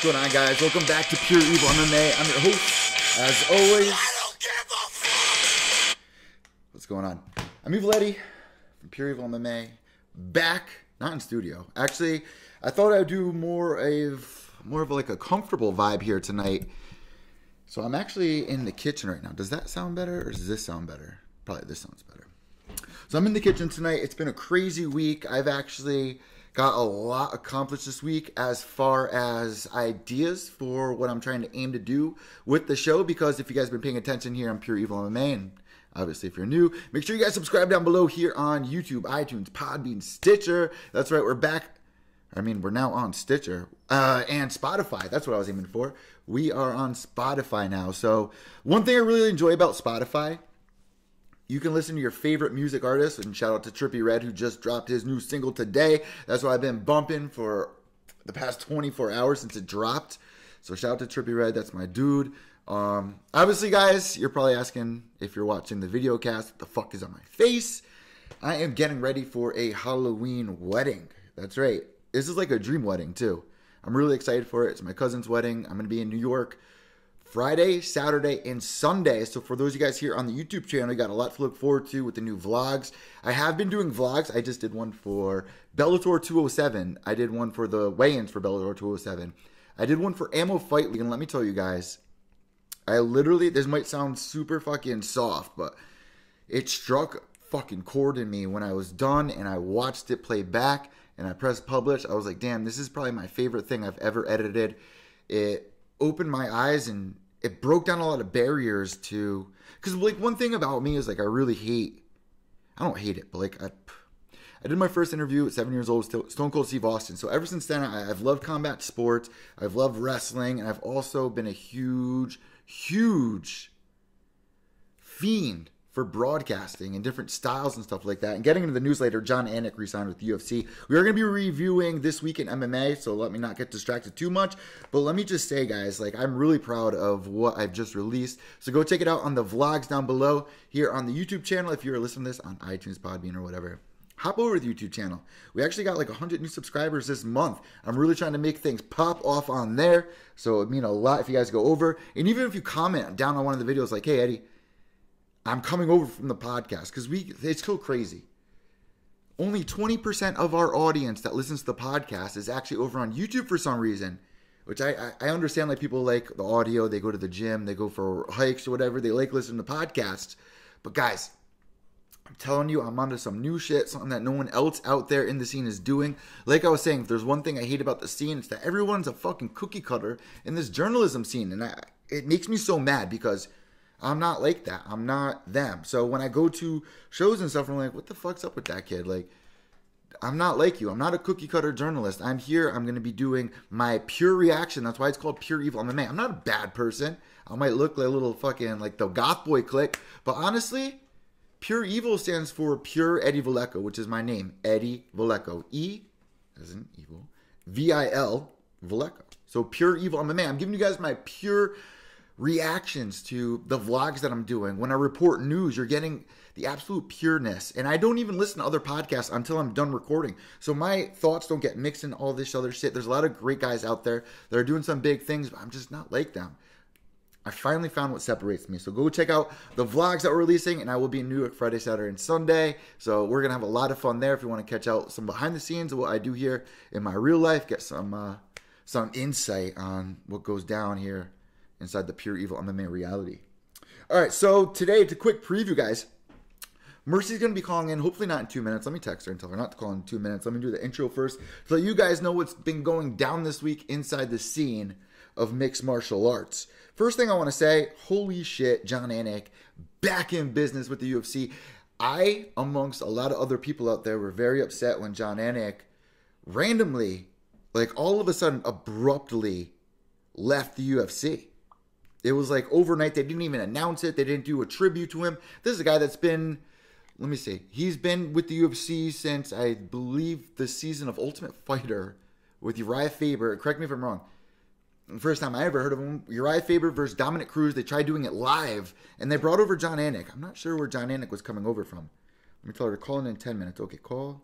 going on, guys? Welcome back to Pure Evil MMA. I'm your host, as always. I don't give a fuck. What's going on? I'm Evil Eddie from Pure Evil MMA. Back, not in studio. Actually, I thought I'd do more of like a comfortable vibe here tonight. So I'm actually in the kitchen right now. Does that sound better, or does this sound better? Probably this sounds better. So I'm in the kitchen tonight. It's been a crazy week. I've actually got a lot accomplished this week as far as ideas for what I'm trying to aim to do with the show, because if you guys have been paying attention here on Pure Evil MMA, and obviously if you're new, make sure you guys subscribe down below here on YouTube, iTunes, Podbean, Stitcher. That's right, we're back. I mean, we're now on Stitcher and Spotify. That's what I was aiming for. We are on Spotify now. So one thing I really enjoy about Spotify, you can listen to your favorite music artists, and shout out to Trippie Redd, who just dropped his new single today. That's what I've been bumping for the past 24 hours since it dropped. So shout out to Trippie Redd. That's my dude. Obviously, guys, you're probably asking, if you're watching the video cast, what the fuck is on my face? I am getting ready for a Halloween wedding. That's right. This is like a dream wedding, too. I'm really excited for it. It's my cousin's wedding. I'm going to be in New York Friday, Saturday, and Sunday. So for those of you guys here on the YouTube channel, you got a lot to look forward to with the new vlogs. I have been doing vlogs. I just did one for Bellator 207. I did one for the weigh-ins for Bellator 207. I did one for Ammo Fight League, and let me tell you guys, I literally, this might sound super fucking soft, but it struck a fucking chord in me when I was done and I watched it play back and I pressed publish. I was like, damn, this is probably my favorite thing I've ever edited. It opened my eyes and it broke down a lot of barriers to, because like one thing about me is like I don't hate it, but like I did my first interview at 7 years old, Stone Cold Steve Austin. So ever since then, I've loved combat sports, I've loved wrestling, and I've also been a huge fiend for broadcasting and different styles and stuff like that. And getting into the news later, John Anik re-signed with the UFC. We are going to be reviewing This Week in MMA, so let me not get distracted too much. But let me just say, guys, like I'm really proud of what I've just released. So go check it out on the vlogs down below here on the YouTube channel. If you're listening to this on iTunes, Podbean, or whatever, hop over to the YouTube channel. We actually got like 100 new subscribers this month. I'm really trying to make things pop off on there. So it would mean a lot if you guys go over. And even if you comment down on one of the videos like, hey, Eddie, I'm coming over from the podcast, because it's so crazy. Only 20% of our audience that listens to the podcast is actually over on YouTube for some reason, which I understand. Like people like the audio, they go to the gym, they go for hikes or whatever, they like listening to podcasts. But guys, I'm telling you, I'm onto some new shit, something that no one else out there in the scene is doing. Like I was saying, if there's one thing I hate about the scene, it's that everyone's a fucking cookie cutter in this journalism scene. And it makes me so mad, because I'm not like that. I'm not them. So when I go to shows and stuff, I'm like, what the fuck's up with that kid? Like, I'm not like you. I'm not a cookie cutter journalist. I'm here. I'm going to be doing my pure reaction. That's why it's called Pure Evil MMA. I'm not a bad person. I might look like a little fucking like the goth boy clique. But honestly, Pure Evil stands for Pure Eddie Villecco, which is my name. Eddie Villecco. E as in evil. V-I-L Villecco. So Pure Evil MMA. I'm giving you guys my pure reactions to the vlogs that I'm doing. When I report news, you're getting the absolute pureness. And I don't even listen to other podcasts until I'm done recording. So my thoughts don't get mixed in all this other shit. There's a lot of great guys out there that are doing some big things, but I'm just not like them. I finally found what separates me. So go check out the vlogs that we're releasing, and I will be in New York Friday, Saturday, and Sunday. So we're going to have a lot of fun there. If you want to catch out some behind the scenes of what I do here in my real life, get some insight on what goes down here inside the Pure Evil MMA reality. All right, so today, it's a quick preview, guys. Mercy's going to be calling in, hopefully not in 2 minutes. Let me text her and tell her not to call in 2 minutes. Let me do the intro first, so you guys know what's been going down this week inside the scene of mixed martial arts. First thing I want to say, holy shit, John Anik, back in business with the UFC. I, amongst a lot of other people out there, were very upset when John Anik randomly, like all of a sudden, abruptly left the UFC. It was like overnight. They didn't even announce it. They didn't do a tribute to him. This is a guy that's been, let me see, he's been with the UFC since, I believe, the season of Ultimate Fighter with Uriah Faber. Correct me if I'm wrong. The first time I ever heard of him, Uriah Faber versus Dominic Cruz. They tried doing it live, and they brought over John Anik. I'm not sure where John Anik was coming over from. Let me tell her to call in 10 minutes. Okay, call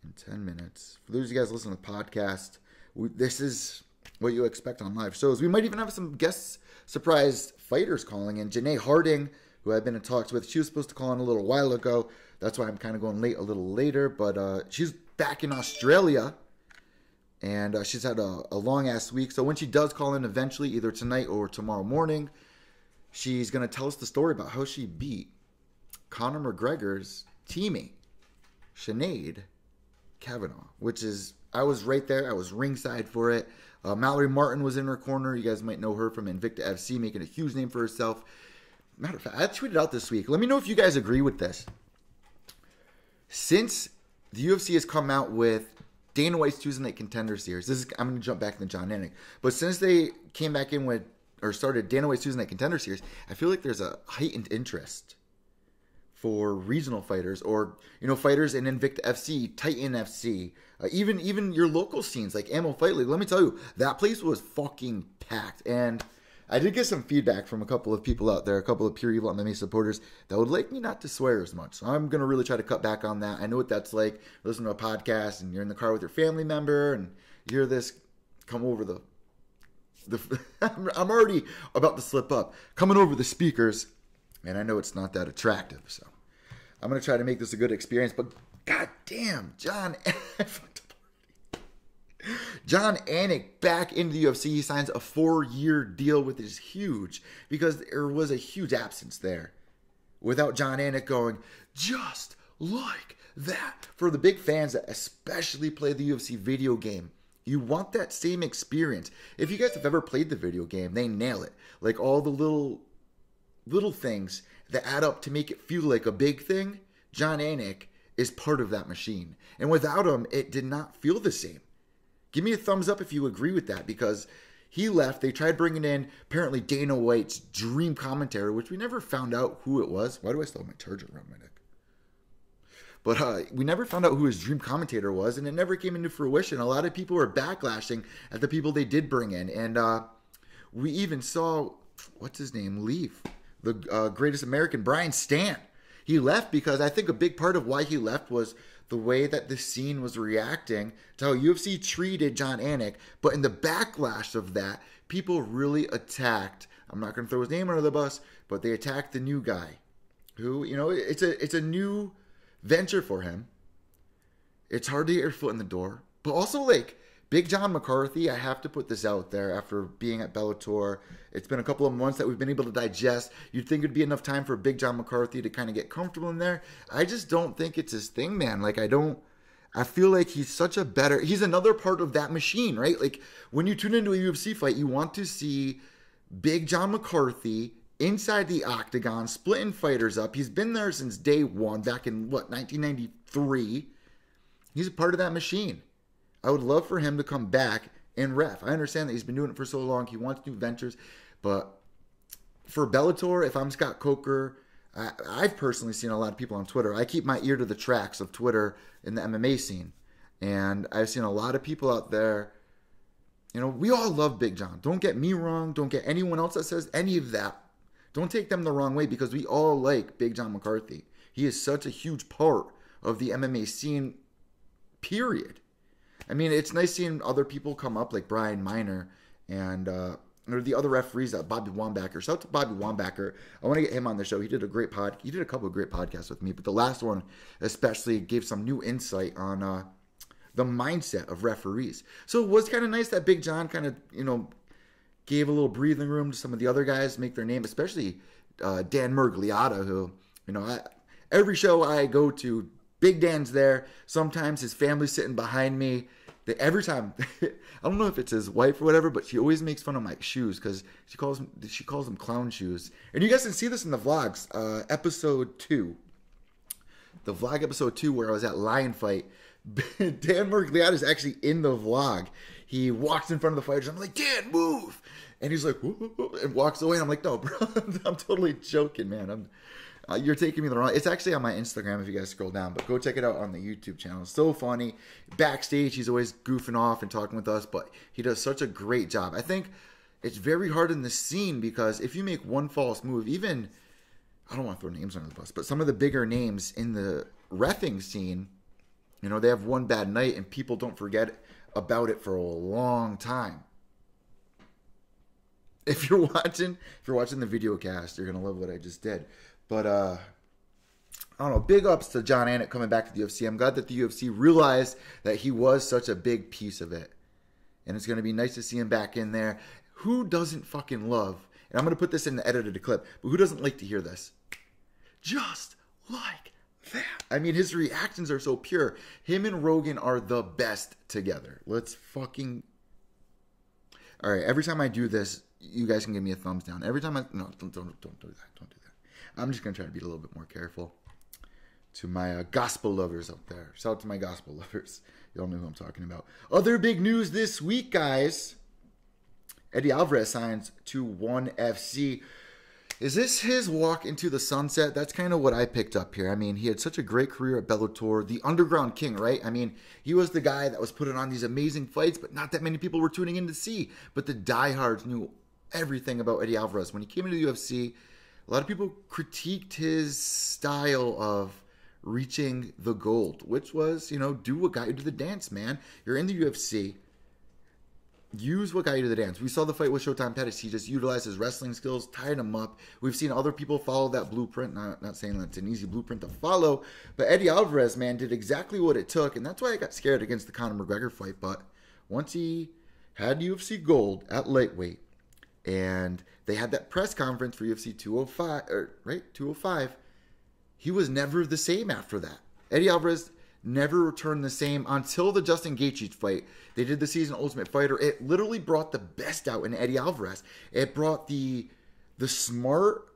in 10 minutes. For those of you guys listening to the podcast, this is what you expect on live shows. We might even have some guest surprise fighters calling in. Janae Harding, who I've been in talks with, she was supposed to call in a little while ago. That's why I'm kind of going a little later. But she's back in Australia, and she's had a long-ass week. So when she does call in eventually, either tonight or tomorrow morning, she's going to tell us the story about how she beat Conor McGregor's teammate, Sinead Kavanaugh, which is, I was right there. I was ringside for it. Mallory Martin was in her corner. You guys might know her from Invicta FC, making a huge name for herself. Matter of fact, I tweeted out this week. Let me know if you guys agree with this. Since the UFC has come out with Dana White's Tuesday Night Contender Series, I'm going to jump back into John Anik, but since they came back in with, or started Dana White's Tuesday Night Contender Series, I feel like there's a heightened interest for regional fighters, or fighters in Invicta FC, Titan FC, even your local scenes like Ammo Fight League. Let me tell you, that place was fucking packed, and I did get some feedback from a couple of people out there, a couple of Pure Evil MMA supporters that would like me not to swear as much. So I'm gonna really try to cut back on that. I know what that's like. Listen to a podcast and you're in the car with your family member and you hear this come over the I'm already about to slip up, coming over the speakers. And I know it's not that attractive, so I'm going to try to make this a good experience. But goddamn, John Anik back into the UFC. He signs a 4-year deal, which is huge because there was a huge absence there. Without John Anik going, just like that. For the big fans that especially play the UFC video game, you want that same experience. If you guys have ever played the video game, they nail it. Like all the little things that add up to make it feel like a big thing, John Anik is part of that machine. And without him, it did not feel the same. Give me a thumbs up if you agree with that, because he left. They tried bringing in apparently Dana White's dream commentator, which we never found out who it was. Why do I still have my charger around my neck? But we never found out who his dream commentator was, and it never came into fruition. A lot of people were backlashing at the people they did bring in. And we even saw, what's his name, leave. The greatest American, Brian Stan. He left because I think a big part of why he left was the way that the scene was reacting to how UFC treated John Anik. But in the backlash of that, people really attacked, I'm not going to throw his name under the bus, but they attacked the new guy who, it's a new venture for him. It's hard to get your foot in the door. But also, like, Big John McCarthy, I have to put this out there after being at Bellator. It's been a couple of months that we've been able to digest. You'd think it'd be enough time for Big John McCarthy to kind of get comfortable in there. I just don't think it's his thing, man. Like, I feel like he's he's another part of that machine, right? Like, when you tune into a UFC fight, you want to see Big John McCarthy inside the octagon, splitting fighters up. He's been there since day one, back in, 1993. He's a part of that machine. I would love for him to come back and ref. I understand that he's been doing it for so long. He wants new ventures. But for Bellator, if I'm Scott Coker, I've personally seen a lot of people on Twitter. I keep my ear to the tracks of Twitter in the MMA scene. And I've seen a lot of people out there. We all love Big John. Don't get me wrong. Don't get anyone else that says any of that. Don't take them the wrong way, because we all like Big John McCarthy. He is such a huge part of the MMA scene, period. I mean, it's nice seeing other people come up like Brian Miner and or the other referees, Bobby Wambacher. Shout out to Bobby Wambacher. I want to get him on the show. He did a couple of great podcasts with me, but the last one especially gave some new insight on the mindset of referees. So it was kind of nice that Big John kind of, gave a little breathing room to some of the other guys make their name, especially Dan Murgliata, who, every show I go to, Big Dan's there. Sometimes his family's sitting behind me. Every time, I don't know if it's his wife or whatever, but she always makes fun of my shoes because she calls them clown shoes. And you guys can see this in the vlogs, episode 2. The vlog episode 2 where I was at Lion Fight. Dan Murgliata is actually in the vlog. He walks in front of the fighters. I'm like, Dan, move! And he's like, whoop, and walks away. And I'm like, no, bro, I'm totally joking, man. You're taking me the wrong. It's actually on my Instagram if you guys scroll down, but go check it out on the YouTube channel. It's so funny. Backstage, he's always goofing off and talking with us, but he does such a great job. I think it's very hard in the scene because if you make one false move, even, I don't want to throw names under the bus, but some of the bigger names in the reffing scene, they have one bad night and people don't forget about it for a long time. if you're watching the video cast, you're gonna love what I just did. But I don't know. Big ups to John Anik coming back to the UFC. I'm glad that the UFC realized that he was such a big piece of it, and it's gonna be nice to see him back in there. Who doesn't fucking love? And I'm gonna put this in the edited clip, but who doesn't like to hear this? Just like that. I mean, his reactions are so pure. Him and Rogan are the best together. Let's fucking. All right. Every time I do this, you guys can give me a thumbs down. Every time don't do that. Don't do that. I'm just gonna try to be a little bit more careful. To my gospel lovers out there, shout out to my gospel lovers. Y'all know who I'm talking about. Other big news this week, guys. Eddie Alvarez signs to ONE FC. Is this his walk into the sunset? That's kind of what I picked up here. I mean, he had such a great career at Bellator, the underground king, right? I mean, he was the guy that was putting on these amazing fights, but not that many people were tuning in to see. But the diehards knew everything about Eddie Alvarez. When he came into the UFC, a lot of people critiqued his style of reaching the gold, which was, do what got you to the dance, man. You're in the UFC. Use what got you to the dance. We saw the fight with Showtime Pettis. He just utilized his wrestling skills, tied him up. We've seen other people follow that blueprint. Not saying that it's an easy blueprint to follow, but Eddie Alvarez, man, did exactly what it took, and that's why I got scared against the Conor McGregor fight. But once he had UFC gold at lightweight, and they had that press conference for UFC 205, he was never the same after that. Eddie Alvarez never returned the same until the Justin Gaethje fight. They did the Season Ultimate Fighter. It literally brought the best out in Eddie Alvarez. It brought the smart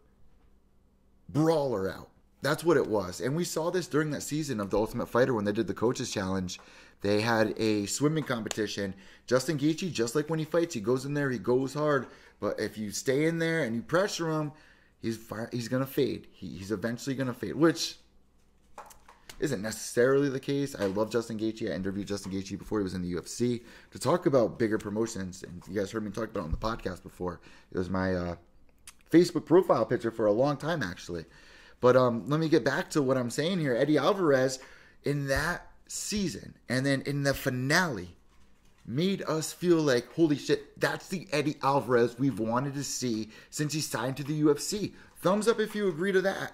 brawler out. That's what it was. And we saw this during that season of the Ultimate Fighter when they did the Coaches Challenge. They had a swimming competition. Justin Gaethje, just like when he fights, he goes in there, he goes hard. But if you stay in there and you pressure him, he's going to fade. He's eventually going to fade, which isn't necessarily the case. I love Justin Gaethje. I interviewed Justin Gaethje before he was in the UFC to talk about bigger promotions. And you guys heard me talk about it on the podcast before. It was my Facebook profile picture for a long time, actually. But let me get back to what I'm saying here. Eddie Alvarez, in that season, and then in the finale, made us feel like, holy shit, that's the Eddie Alvarez we've wanted to see since he signed to the UFC. Thumbs up if you agree to that.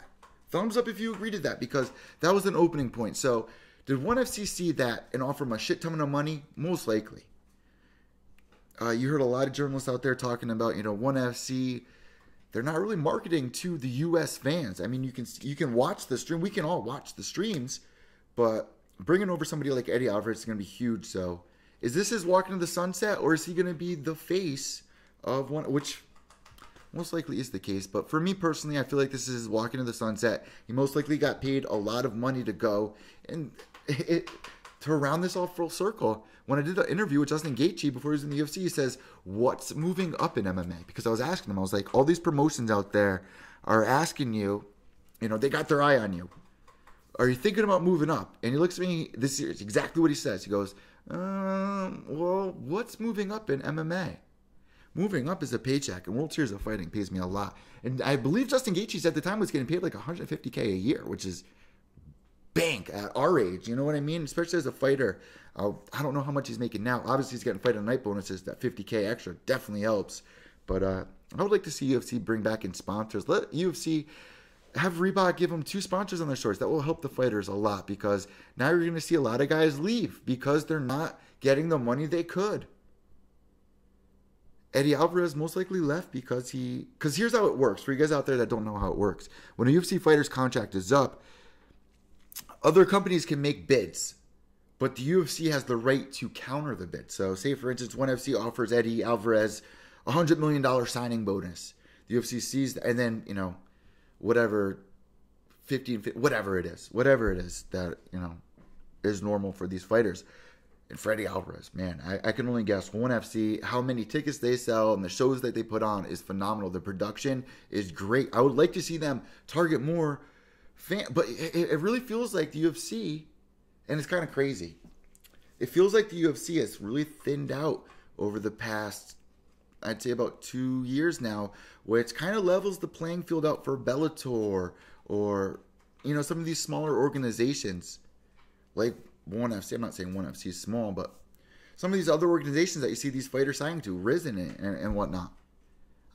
Thumbs up if you agree to that, because that was an opening point. So, did ONE FC see that and offer him a shit ton of money? Most likely. You heard a lot of journalists out there talking about, ONE FC. They're not really marketing to the U.S. fans. I mean, you can watch the stream. We can all watch the streams, but bringing over somebody like Eddie Alvarez is going to be huge. So, is this his walk into the sunset, or is he going to be the face of one, which most likely is the case. But for me personally, I feel like this is his walk into the sunset. He most likely got paid a lot of money to go. And to round this all full circle, when I did the interview with Justin Gaethje before he was in the UFC, he says, what's moving up in MMA? Because I was asking him, I was like, all these promotions out there are asking you, they got their eye on you. Are you thinking about moving up? And he looks at me, this is exactly what he says. He goes, well, what's moving up in MMA? Moving up is a paycheck, and World Series of Fighting pays me a lot. And I believe Justin Gaethje at the time was getting paid like $150K a year, which is bank at our age. You know what I mean? Especially as a fighter. I don't know how much he's making now. Obviously, he's getting fight on night bonuses. That $50K extra definitely helps. But I would like to see UFC bring back in sponsors. Let UFC have Reebok give them 2 sponsors on their shorts. That will help the fighters a lot, because now you're going to see a lot of guys leave because they're not getting the money they could. Eddie Alvarez most likely left because here's how it works. For you guys out there that don't know how it works. When a UFC fighter's contract is up, other companies can make bids, but the UFC has the right to counter the bid. So say, for instance, ONE FC offers Eddie Alvarez a $100 million signing bonus. The UFC sees that, and then, whatever, 50, whatever it is that, is normal for these fighters. And Freddie Alvarez, man, I can only guess. ONE FC, how many tickets they sell and the shows that they put on is phenomenal. The production is great. I would like to see them target more fans, but it really feels like the UFC, and it's kind of crazy. It feels like the UFC has really thinned out over the past, I'd say about 2 years now, which kind of levels the playing field out for Bellator or, some of these smaller organizations like ONE FC. I'm not saying ONE FC is small, but some of these other organizations that you see these fighters signing to, Risen and whatnot.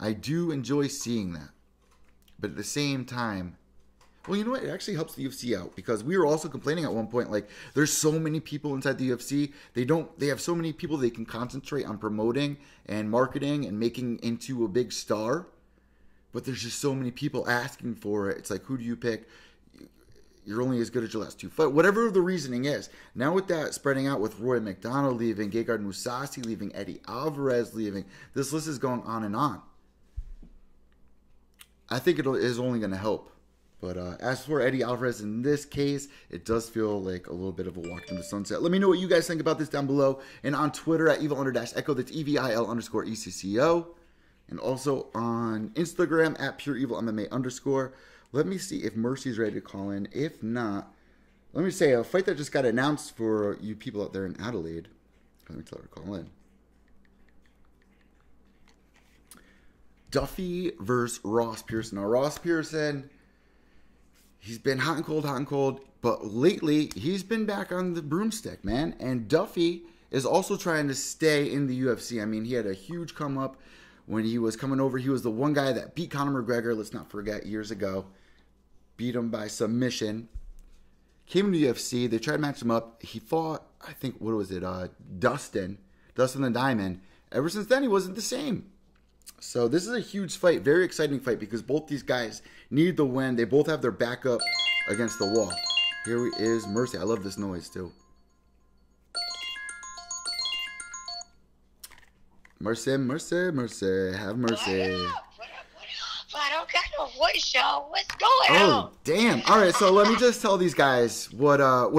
I do enjoy seeing that. But at the same time, well, you know what? It actually helps the UFC out because we were also complaining at one point, like, there's so many people inside the UFC. They have so many people they can concentrate on promoting and marketing and making into a big star. But there's just so many people asking for it. It's like, who do you pick? You're only as good as your last two fights. Whatever the reasoning is. Now with that spreading out with Roy McDonald leaving, Gegard Mousasi leaving, Eddie Alvarez leaving, this list is going on and on. I think it is only going to help. But as for Eddie Alvarez in this case, it does feel like a little bit of a walk in the sunset. Let me know what you guys think about this down below. And on Twitter at evil_echo, that's EVIL_ECCO. And also on Instagram at PureEvilMMA_. Let me see if Mercy's ready to call in. If not, let me say a fight that just got announced for you people out there in Adelaide. Let me tell her to call in. Duffy versus Ross Pearson. Now, Ross Pearson, he's been hot and cold, but lately he's been back on the broomstick, man. And Duffy is also trying to stay in the UFC. I mean, he had a huge come up when he was coming over. He was the one guy that beat Conor McGregor, let's not forget, years ago. Beat him by submission. Came to the UFC. They tried to match him up. He fought, I think, what was it? Dustin the Diamond. Ever since then, he wasn't the same. So this is a huge fight. Very exciting fight because both these guys need the win. They both have their back up against the wall. Here is Mercy. I love this noise, too. Mercy, mercy, mercy. Have mercy. I don't got no voice, y'all. What's going on? Oh, damn. All right, so let me just tell these guys what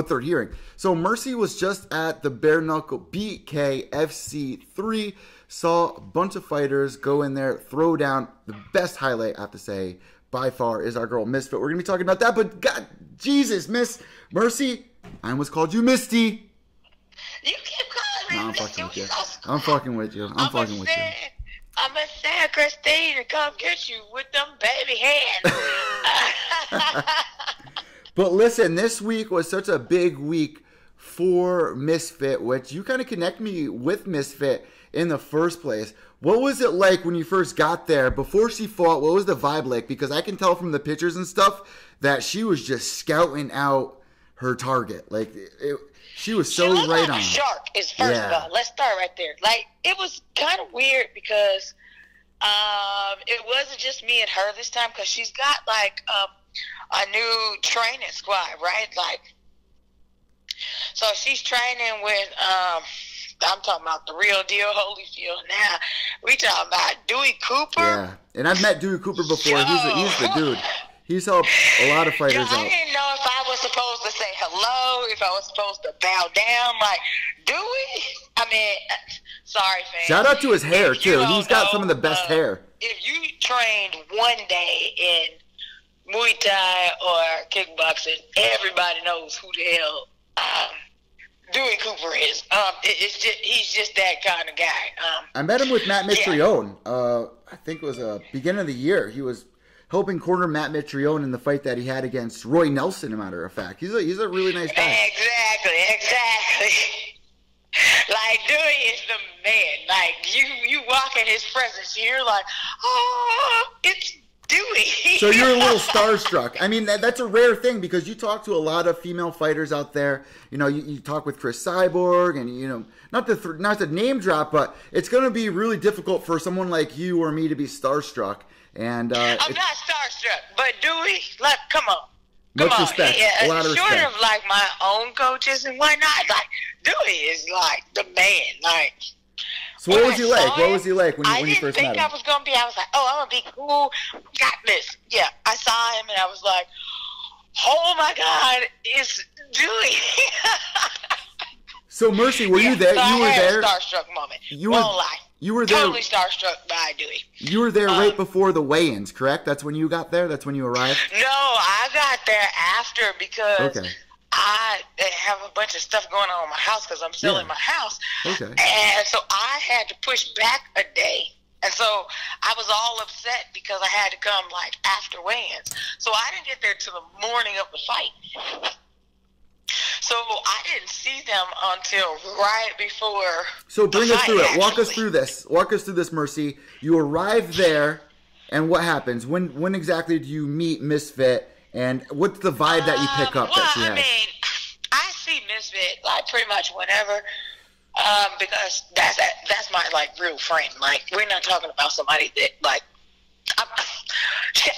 they're hearing. So Mercy was just at the Bare Knuckle BKFC 3. Saw a bunch of fighters go in there, throw down. The best highlight, I have to say, by far, is our girl Misfit. We're going to be talking about that, but God, Jesus, Miss Mercy, I almost called you Misty. You keep calling me No, I'm Misty. fucking with you. I'm fucking with you. I'm fucking with you. I'm going to send Christine to come get you with them baby hands. But listen, this week was such a big week for Misfit, which you kind of connect me with Misfit in the first place. What was it like when you first got there? Before she fought, what was the vibe like? Because I can tell from the pictures and stuff that she was just scouting out her target. Like, she was so she right like on. A shark is first of all. Let's start right there. Like, it was kind of weird because it wasn't just me and her this time because she's got like a new training squad, right? Like, so she's training with I'm talking about the real deal Holyfield now. We talking about Dewey Cooper. Yeah, and I've met Dewey Cooper before. He's the dude. He's helped a lot of fighters out. I didn't know if I was supposed to say hello, if I was supposed to bow down. Like, Dewey? I mean, sorry, fans. Shout out to his hair, too. He's got some of the best hair. If you trained one day in Muay Thai or kickboxing, everybody knows who the hell Dewey Cooper is. He's just that kind of guy. I met him with Matt Mitrione. I think it was beginning of the year. He was helping corner Matt Mitrione in the fight that he had against Roy Nelson, as a matter of fact. He's a really nice guy. Exactly. Like, Dewey is the man. Like, you walk in his presence, you're like, oh, it's Dewey. So you're a little starstruck. I mean, that's a rare thing because you talk to a lot of female fighters out there. You know, you talk with Chris Cyborg, and, you know, not to name drop, but it's going to be really difficult for someone like you or me to be starstruck. And I'm not starstruck, but Dewey, like, come on. Much respect. A lot of respect. Short of, like, my own coaches and whatnot, like, Dewey is, like, the man. Like, so what was he like? What was he like when you first met him? I didn't think I was going to be. I was like, oh, I'm going to be cool. Got this. Yeah, I saw him, and I was like, oh, my God, it's Dewey. So, Mercy, were you there? So you were there. Starstruck moment. Won't lie. You were there. Totally starstruck by Dewey. You were there right before the weigh-ins, correct? That's when you got there? That's when you arrived? No, I got there after because I have a bunch of stuff going on in my house because I'm still in my house. Okay. And so I had to push back a day. And so I was all upset because I had to come, like, after weigh-ins. So I didn't get there till the morning of the fight. So I didn't see them until right before. So bring us through it. Walk us through this. Walk us through this, Mercy. You arrive there, and what happens? When exactly do you meet Misfit, and what's the vibe that you pick up that she has? I mean, I see Misfit like pretty much whenever, because that's my like real friend. Like, we're not talking about somebody that like.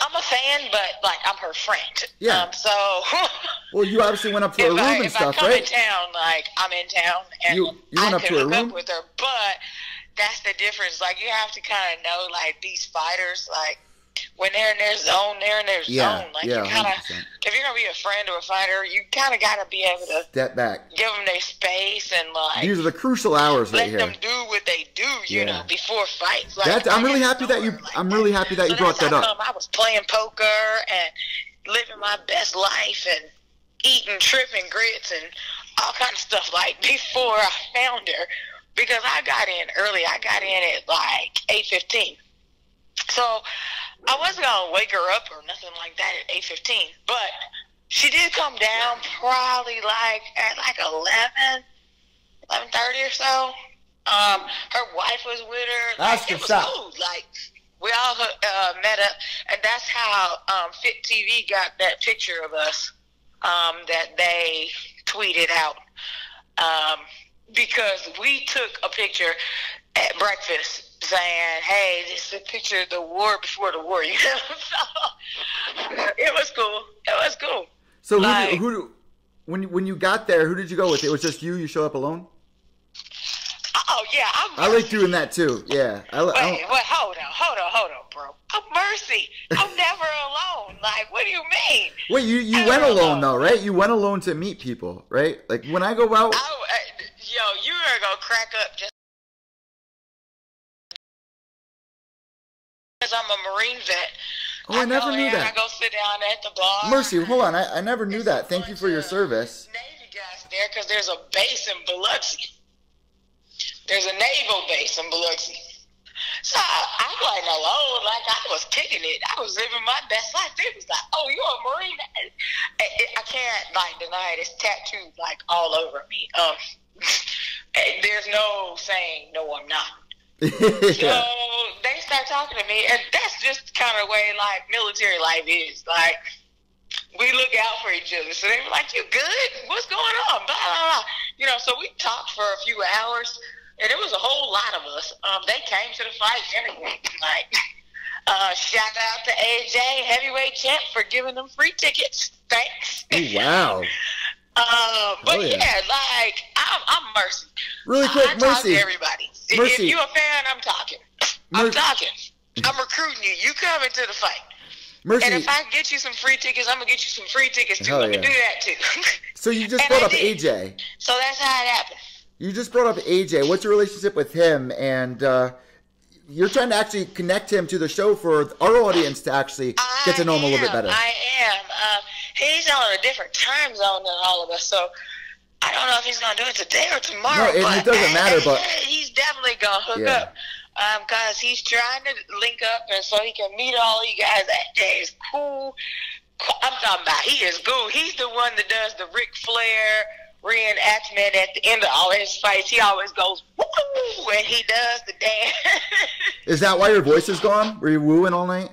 I'm a fan, but like I'm her friend. Yeah. So. Well, you obviously went up to her room and stuff, if I come right? in town, like I'm in town, and you went up to her room? I could hook up with her, but that's the difference. Like, you have to kind of know, like, these fighters, like, when they're in their zone, they're in their zone. Like, you kind of, if you're gonna be a friend or a fighter, you kind of got to be able to step back, give them their space, and like these are the crucial hours right here. Let them do what they do, you know, before fights. Like, I'm really happy that you. I'm really happy that you brought that up. I was playing poker and living my best life and eating tripping grits and all kinds of stuff like before I found her, because I got in early. I got in at like 8:15, so I wasn't gonna wake her up or nothing like that at 8:15, but she did come down probably like at like 11:30 or so. Her wife was with her. Like, it was cool. Like, we all met up, and that's how Fit TV got that picture of us that they tweeted out, because we took a picture at breakfast saying, "Hey, this is a picture of the war before the war," you know. So it was cool. It was cool. So when you got there, who did you go with? It was just you? You show up alone? Oh yeah, I like doing that too. Yeah. Wait, hold on, bro. I'm Mercy. I'm never alone. Like, what do you mean? Wait, you went alone though, right? You went alone to meet people, right? Like, when I go out. Yo, you are gonna crack up just. Because I'm a Marine vet. Oh, I never knew that. I go sit down at the bar. Mercy, hold on. I never knew that. Thank you for your service. Navy guys there, because there's a base in Biloxi. There's a naval base in Biloxi. So I wasn't alone. Like, I was kicking it. I was living my best life. They was like, "Oh, you're a Marine." I can't like deny it. It's tattooed like all over me. There's no saying no, I'm not. So they start talking to me, and that's just kind of the way like military life is. Like, we look out for each other. So they were like, "You good? What's going on?" Blah, blah, blah. You know, so we talked for a few hours, and it was a whole lot of us. They came to the fight and everything. Like, shout out to AJ, heavyweight champ, for giving them free tickets. Thanks. Oh, wow. But like, I'm Mercy. Really quick, I Mercy. talk to everybody. If you're a fan, I'm talking. I'm talking. I'm recruiting you. You come into the fight. Mercy. And if I can get you some free tickets, I'm going to get you some free tickets too. Let me do that too. So you just brought up AJ. So that's how it happened. You just brought up AJ. What's your relationship with him? And you're trying to actually connect him to the show for our audience to actually get to know him a little bit better. I am. He's on a different time zone than all of us, so I don't know if he's going to do it today or tomorrow. No, it doesn't matter, but he's definitely going to hook up, because he's trying to link up, and so he can meet all you guys. That day is cool. I'm talking about, he is cool. He's the one that does the Ric Flair reenactment at the end of all his fights. He always goes woo when he does the dance. Is that why your voice is gone? Were you wooing all night?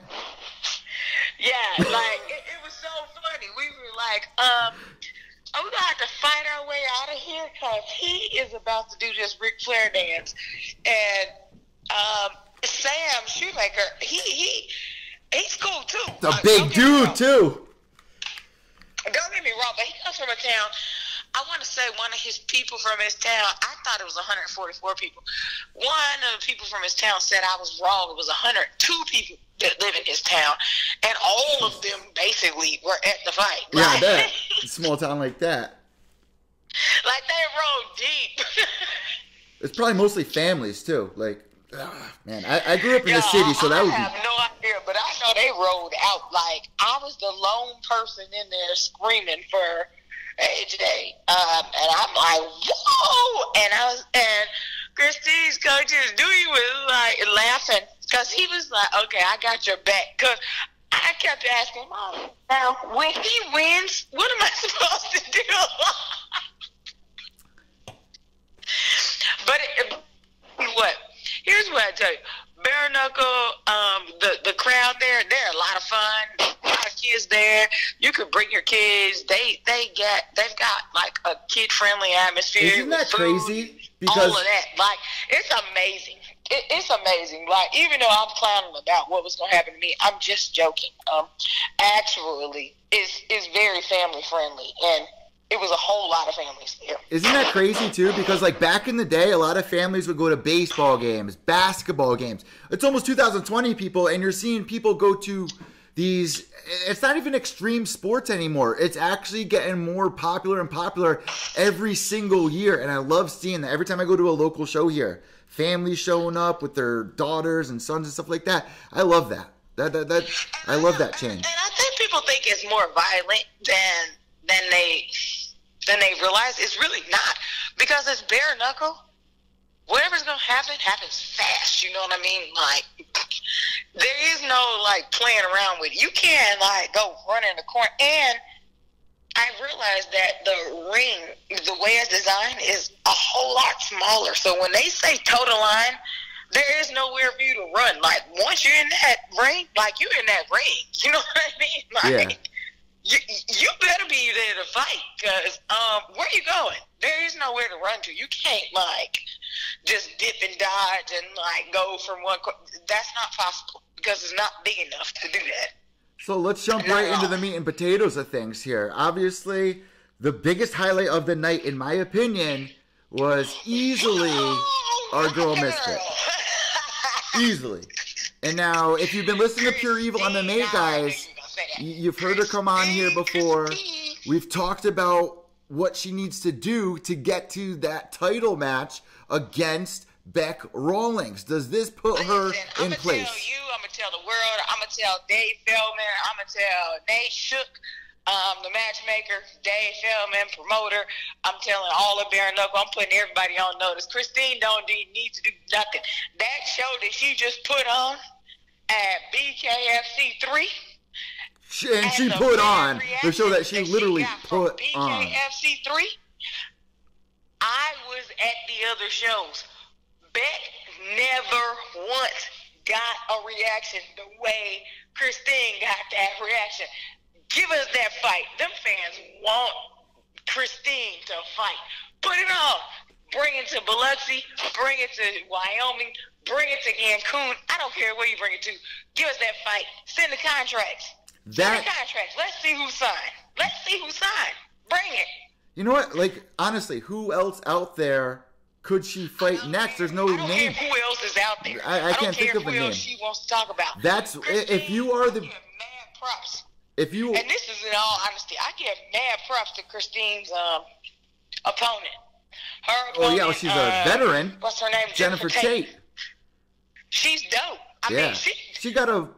Yeah, like it was so funny. We were like, we're gonna have to fight our way out of here, because he is about to do this Ric Flair dance, and Sam Shoemaker, he's cool too. A big dude too. Don't get me wrong, but he comes from a town. I want to say one of his people from his town, I thought it was 144 people. One of the people from his town said I was wrong. It was 102 people that live in his town, and all of them basically were at the fight. Yeah, I bet. A small town like that. Like, they rode deep. It's probably mostly families too. Like, man, I grew up in the city, so that would be. I have no idea, but I know they rode out. Like, I was the lone person in there screaming for AJ, and I'm like, whoa! And Christine's coaches, Dewey was like laughing, because he was like, okay, I got your back. Because I kept asking, Mom, now when he wins, what am I supposed to do? But what? Here's what I tell you. Bare knuckle, the crowd there, they're a lot of fun. A lot of kids there. You could bring your kids. They've got like a kid friendly atmosphere. Isn't that crazy? Because all of that, like, it's amazing. It's amazing. Like, even though I'm clowning about what was gonna happen to me, I'm just joking. Actually, it's very family friendly, and it was a whole lot of families there. Isn't that crazy too? Because like back in the day, a lot of families would go to baseball games, basketball games. It's almost 2020, people, and you're seeing people go to these. It's not even extreme sports anymore. It's actually getting more popular and popular every single year, and I love seeing that. Every time I go to a local show here, families showing up with their daughters and sons and stuff like that. I love that. I love that change. And I think people think it's more violent than they realize. It's really not, because it's bare knuckle. Whatever's gonna happen happens fast. You know what I mean? Like, there is no like playing around with it. You can't like go run in the corner. And I realized that the ring, the way it's designed, is a whole lot smaller. So when they say toe to line, there is nowhere for you to run. Like, once you're in that ring, like, you're in that ring. You know what I mean? Like, yeah. You better be there to fight, because where you going? There is nowhere to run to. You can't, like, just dip and dodge and, like, go from one. That's not possible, because it's not big enough to do that. So let's jump right into the meat and potatoes of things here. Obviously, the biggest highlight of the night, in my opinion, was easily our girl Mystic. Easily. And now, if you've been listening to Pure Evil MMA, guys, you've heard her come on here before. We've talked about what she needs to do to get to that title match against Beck Rawlings. Does this put her in place? I'm going to tell you, I'm going to tell the world, I'm going to tell Dave Feldman, I'm going to tell Nate Shook, the matchmaker, Dave Feldman, promoter. I'm telling all of bare knuckle. I'm putting everybody on notice. Christine don't need to do nothing. That show that she just put on at BKFC 3. And she put on the show that she literally put on. BKFC 3. I was at the other shows. Beck never once got a reaction the way Christine got that reaction. Give us that fight. Them fans want Christine to fight. Put it on. Bring it to Biloxi. Bring it to Wyoming. Bring it to Cancun. I don't care where you bring it to. Give us that fight. Send the contracts. Send the contracts. Let's see who signed. Let's see who signed. Bring it. You know what? Like, honestly, who else out there could she fight next? There's no name. I don't care who else is out there. I can't think of a name. Who else she wants to talk about. That's Christine, if you are the. I give mad props. If you. And this is in all honesty, I give mad props to Christine's opponent. Her opponent. Oh yeah, well, she's a veteran. What's her name? Jennifer Tate. She's dope. I mean, she got a.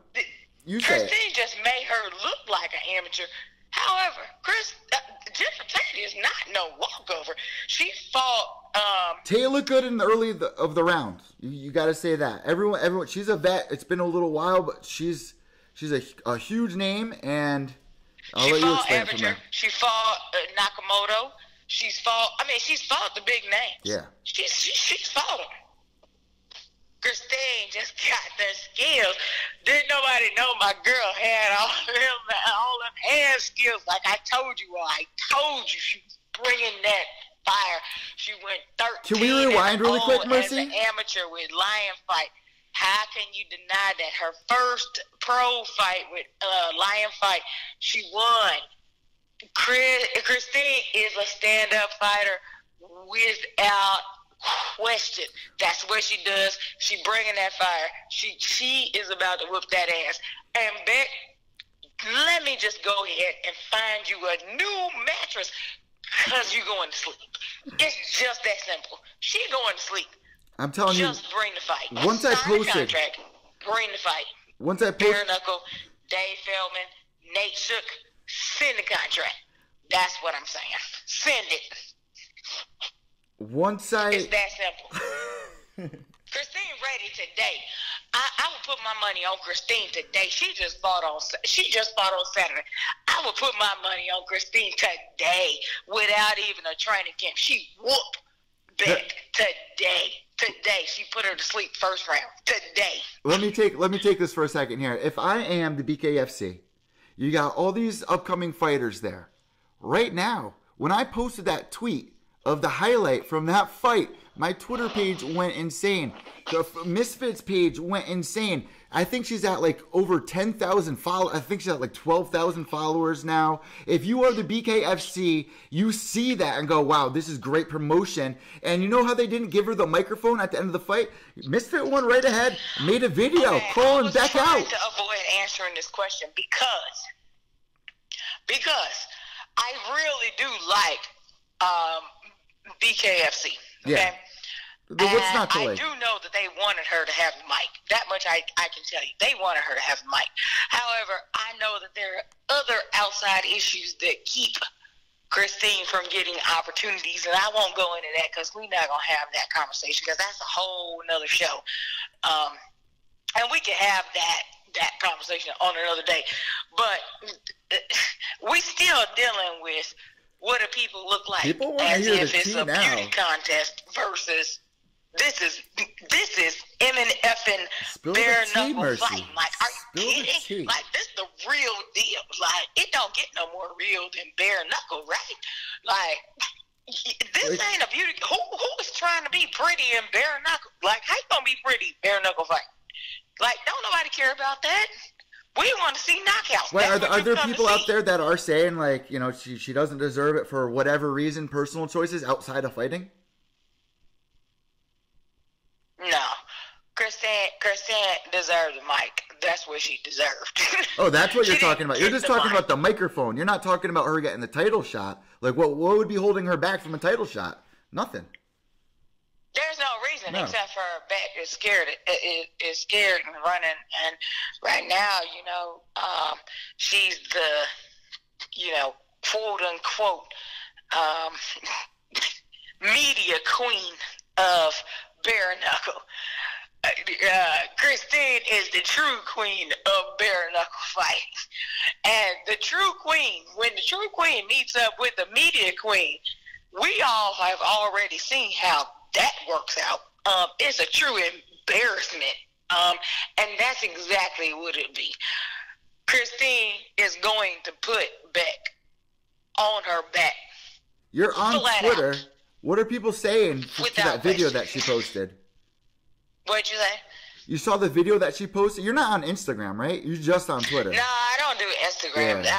You say Christine just made her look like an amateur. However, Jennifer Tate is not no walkover. She fought. Tate looked good in the early of the round. You got to say that. Everyone. She's a vet. It's been a little while, but she's a huge name, and I'll let you explain from there. She fought Nakamoto. She's fought the big names. Yeah. She's fought them. Christine just got the skills. Didn't nobody know my girl had all them hand skills. Like I told you she was bringing that fire. She went 13. Can we rewind really quick, Mercy? As an amateur with Lion Fight. How can you deny that? Her first pro fight with Lion Fight, she won. Christine is a stand-up fighter without question. That's what she does. She bringing that fire. She is about to whoop that ass. And Beck, let me just go ahead and find you a new mattress because you're going to sleep. It's just that simple. She going to sleep. I'm telling you. Just bring the fight. Once I posted. Contract, bring the fight. Once I posted. Bare Knuckle, Dave Feldman, Nate Shook, send the contract. That's what I'm saying. Send it. Once it's that simple. Christine ready today. I would put my money on Christine today. She just fought on Saturday. I would put my money on Christine today without even a training camp. She whooped Beck today. Today, she put her to sleep first round. Today. Let me take this for a second here. If I am the BKFC, you got all these upcoming fighters there. Right now, when I posted that tweet of the highlight from that fight, my Twitter page went insane. The Misfits page went insane. I think she's at like over 10,000 followers. I think she's at like 12,000 followers now. If you are the BKFC, you see that and go, wow, this is great promotion. And you know how they didn't give her the microphone at the end of the fight? Misfit went right ahead, made a video, calling Beck out. I was trying to avoid answering this question because I really do like BKFC. Okay? Yeah. What's not to I like? do know that they wanted her to have the mic. That much I can tell you. They wanted her to have the mic. However, I know that there are other outside issues that keep Christine from getting opportunities, and I won't go into that because we're not going to have that conversation because that's a whole nother show. And we can have that conversation on another day. But we still dealing with what do people look like People want to as hear if the it's tea a now. beauty contest versus this is M and effing Spill the bare tea, knuckle Mercy. fighting. Like, are you Spill the kidding? tea. Like, this the real deal. Like, it don't get no more real than bare knuckle, right? Like, this ain't a beauty. Who is trying to be pretty in bare knuckle? Like, how you gonna be pretty bare knuckle fight? Like, don't nobody care about that. We want to see knockouts. Wait, That's are what there you come people to out see. there that are saying, like, you know, she doesn't deserve it for whatever reason, personal choices outside of fighting? No. Christine deserved the mic. That's what she deserved. Oh, that's what you're She talking didn't about. You're get just the talking mic. about the microphone. You're not talking about her getting the title shot. Like, what would be holding her back from a title shot? Nothing. There's no reason No. except for Beck is scared. Is scared and running. And right now, you know, she's the, you know, quote unquote, media queen of bare knuckle. Christine is the true queen of bare knuckle fights. And the true queen, when the true queen meets up with the media queen, we all have already seen how that works out. It's a true embarrassment. And that's exactly what it'd be. Christine is going to put Beck on her back. You're on Flat Twitter. out. What are people saying to Without that video question. that she posted? What'd you say? You saw the video that she posted? You're not on Instagram, right? You're just on Twitter. No, I don't do Instagram. Yeah.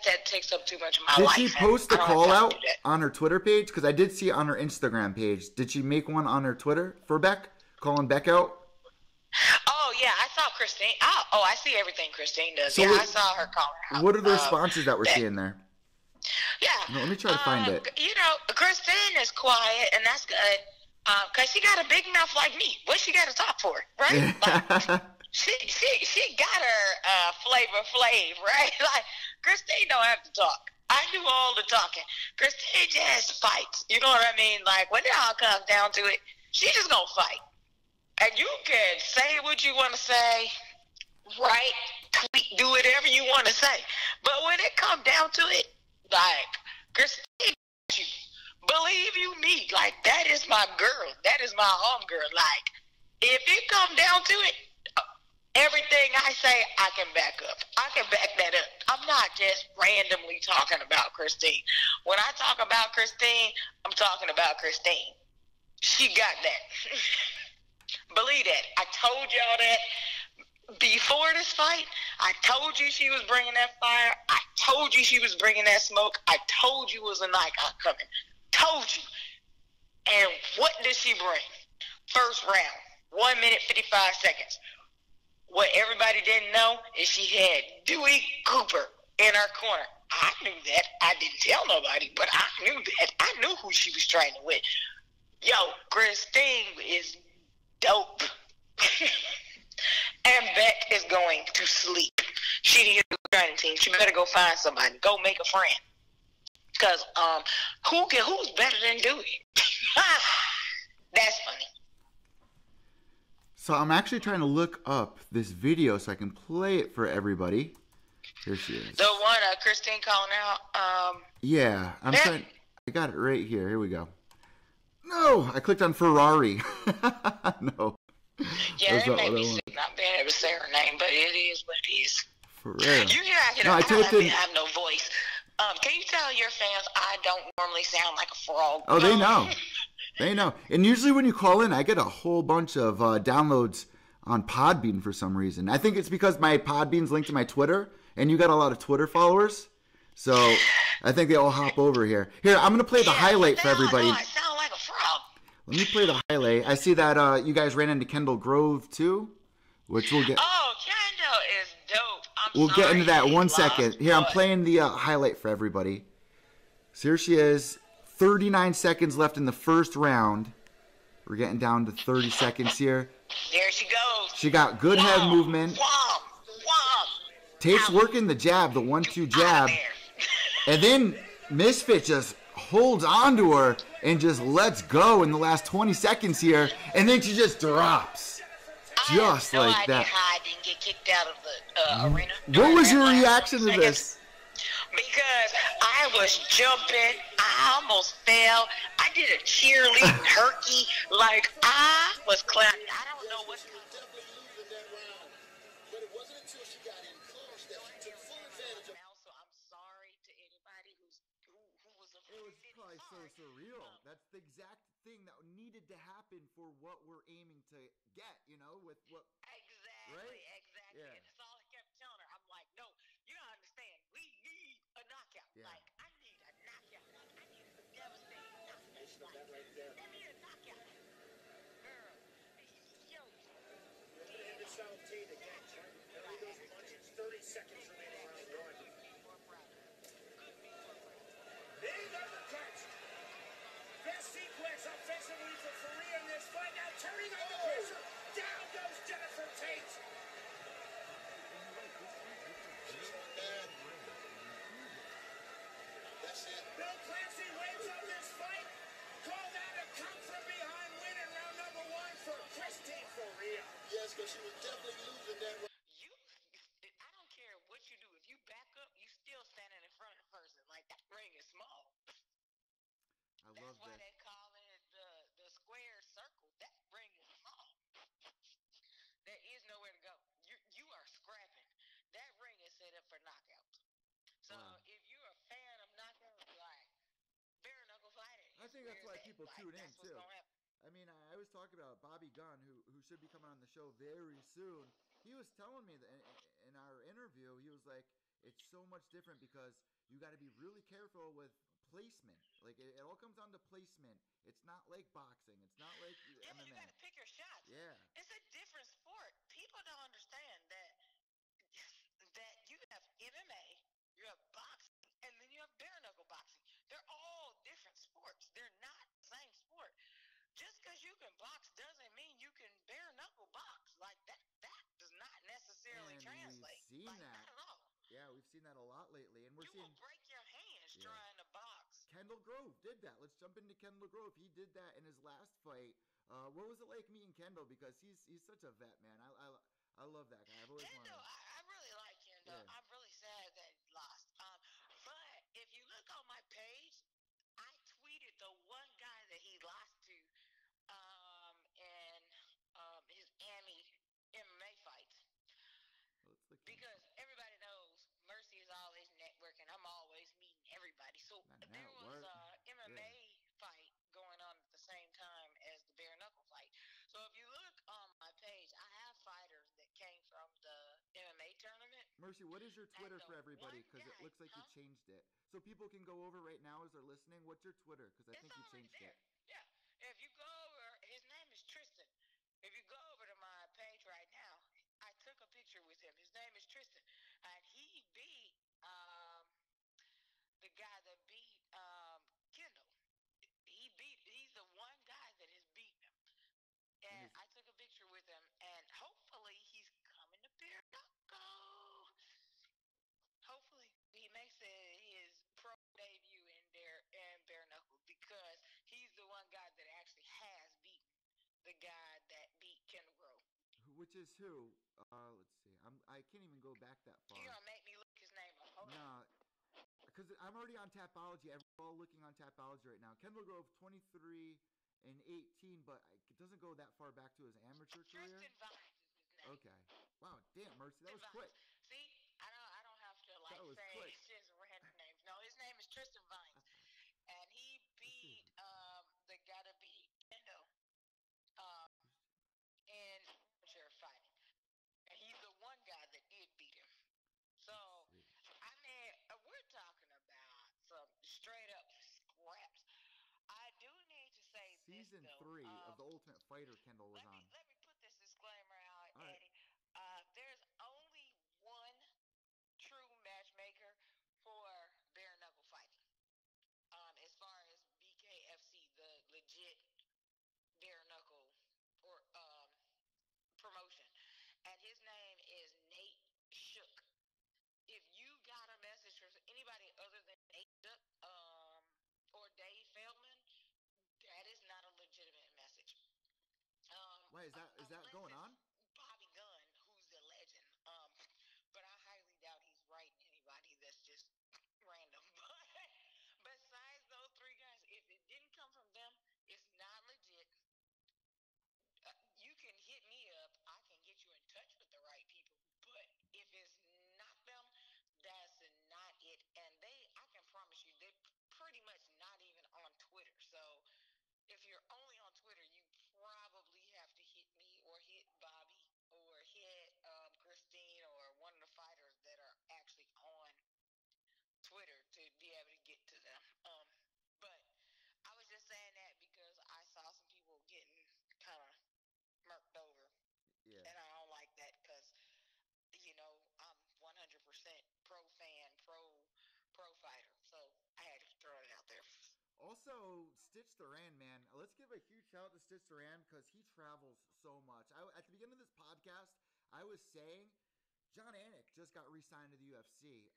That takes up too much of my Did life. she and post a I don't have call time out to do that. on her Twitter page? Because I did see it on her Instagram page. Did she make one on her Twitter for Beck? Calling Beck out? Oh, yeah, I saw Christine. Oh, I see everything Christine does. So yeah, what- I saw her calling her out. What are the responses that we're Beck. seeing there? Yeah. No, let me try to find it. You know, Christine is quiet, and that's good. Because she got a big mouth like me. What she got to talk for, right? Like, she got her flavor flav, right? Like, Christine don't have to talk. I do all the talking. Christine just fights. You know what I mean? Like, when it all comes down to it, she just going to fight. And you can say what you want to say, right? Tweet, do whatever you want to say. But when it comes down to it, like, Christine, you believe you me, like, that is my girl. That is my home girl. Like, if it come down to it, everything I say, I can back up. I can back that up. I'm not just randomly talking about Christine. When I talk about Christine, I'm talking about Christine. She got that. Believe that. I told y'all that before this fight. I told you she was bringing that fire. I told you she was bringing that smoke. I told you it was a knockout coming. Told you. And what did she bring? First round, 1 minute, 55 seconds. What everybody didn't know is she had Dewey Cooper in her corner. I knew that. I didn't tell nobody, but I knew that. I knew who she was training with. Yo, Christine is dope. And Beck is going to sleep. She needs a training team. She better go find somebody. Go make a friend. Because who's better than Dewey? That's funny. So I'm actually trying to look up this video so I can play it for everybody. Here she is. The one Christine calling out. Yeah, I'm Beck. trying. I got it right here. Here we go. No, I clicked on Ferrari. No. Yeah, it made me sick not being able to say her name, but it is what it is. For real. You hear, I have no voice. Can you tell your fans I don't normally sound like a frog? Oh, they know. They know. And usually when you call in, I get a whole bunch of downloads on Podbean for some reason. I think it's because my Podbean's linked to my Twitter, and you got a lot of Twitter followers. So I think they all hop over here. Here, I'm going to play the highlight for everybody. I sound like a frog. Let me play the highlight. I see that you guys ran into Kendall Grove, too, which we'll get. Oh, Kendall is dope. We'll get into that 1 second. Here, I'm playing the highlight for everybody. So here she is. 39 seconds left in the first round. We're getting down to 30 seconds here. There she goes. She got good head movement. Tate's working the jab, the 1-2 jab. And then Misfit just holds on to her and just lets go in the last 20 seconds here. And then she just drops. Just like that. I didn't get kicked out of the arena. What was your reaction to this? Because I was jumping, I almost fell. I did a cheerleading herky, like I was clapping. I don't know what. But it wasn't until she got in close that she took full advantage of. So I'm sorry to anybody who was afraid. It was probably so surreal. That's the exact thing that needed to happen for what we're aiming to get. You know, with what. Exactly. Right? Exactly. Yeah. And that's all I kept telling her. I'm like, no, you don't understand. We need a knockout. Yeah. Like, I need a knockout. Like, I need a devastating knockout. Like, right there. Give me a knockout. Girl, yo. You're going to hit the South T to get every those punches. 30 seconds remaining round one. These are the cuts. Best sequence offensively for Faria in this fight. Now turning on the pressure. Down goes Jennifer Tate. Bill Clancy wins on this fight. Call that a come from behind win in round number one for Christine Faria. Yes, because she was definitely losing that one. I don't care what you do. If you back up, you still standing in front of the person. Like, that ring is small. That's why they call it the square circle. That ring is small. There is nowhere to go. You are scrapping. That ring is set up for knockouts. So if you're a fan of knockouts, like bare knuckle fighting, I think that's why people tune in too. I mean, I was talking about Bobby Gunn, who should be coming on the show very soon. He was telling me that in our interview, he was like, it's so much different because you got to be really careful with placement. Like it all comes down to placement. It's not like boxing. It's not like MMA. You got to pick your shots. Yeah, it's a different sport. People don't understand that you have MMA, you have boxing, and then you have bare knuckle boxing. They're all different sports. They're not the same sport. Just because you can box doesn't mean you can bare knuckle box. Like that does not necessarily translate. We've seen that. Not at all. Yeah, we've seen that a lot lately, and we're seeing. You will break your hands trying to box. Kendall Grove did that. Let's jump into Kendall Grove. He did that in his last fight. What was it like meeting Kendall? Because he's such a vet, man. I love that guy. I've always Kendall, I really like Kendall. Yeah. I'm really sad that he lost. But if you look on my page, I tweeted the one guy that he lost to in his MMA fights. Because everybody knows Mercy is always networking. I'm always meeting everybody. So there was a MMA fight going on at the same time as the bare knuckle fight. So if you look on my page, I have fighters that came from the MMA tournament. Mercy, what is your Twitter for everybody? Because it looks like you changed it. So people can go over right now as they're listening. What's your Twitter? Because I think you changed it. Yeah. If you go over, his name is Tristan. If you go over to my page right now, I took a picture with him. His name is Tristan. And he beat the guy that beat Kendall. He's the one guy that has beaten him. And I took a picture with him, and hopefully he's coming to bare knuckle. Hopefully he makes his pro debut in bare knuckle, because he's the one guy that actually has beaten the guy that beat Kendall Grove. Which is who? Let's see. I can't even go back that far. You're gonna make me look his name up. Hold on. Because I'm already on Tapology. We're all looking on Tapology right now. Kendall Grove 23 in 18, but it doesn't go that far back to his amateur career. Tristan Vines is his name. Okay. Wow, damn, Mercy, that was quick. See, I don't have to say quick. It's just random names. No, his name is Tristan Vines, and he beat the guy that beat Kendo in amateur fighting, and he's the one guy that did beat him. So, I mean, we're talking about some straight up scraps. I do need to say Season this, though. 3 of The Ultimate Fighter Kendall was on. Let me put this disclaimer out, All Eddie. There's only one true matchmaker for bare knuckle fighting. As far as BKFC, the legit bare knuckle or promotion, and his name is Nate Shook. If you got a message from anybody other than Nate Shook, or Dave Feldman, that is not a legitimate message. Why is that going on? Bobby Gunn, who's the legend. But I highly doubt he's writing anybody that's just random. But besides those three guys, if it didn't come from them, it's not legit. You can hit me up. I can get you in touch with the right people. But if it's not them, that's not it. And I can promise you, they're pretty much not even on Twitter. So if you're only on Twitter, you probably have to hit me or hit Bobby or hit Christine or one of the fighters that are actually on Twitter to be able to get to them. But I was just saying that because I saw some people getting kind of murked over. Yeah. And I don't like that because, I'm 100% pro fan, pro fighter. So I had to throw it out there. Also, Stitch Duran, man. Let's give a huge shout out to Stitch Duran because he travels so much. At the beginning of this podcast, I was saying John Anik just got re-signed to the UFC.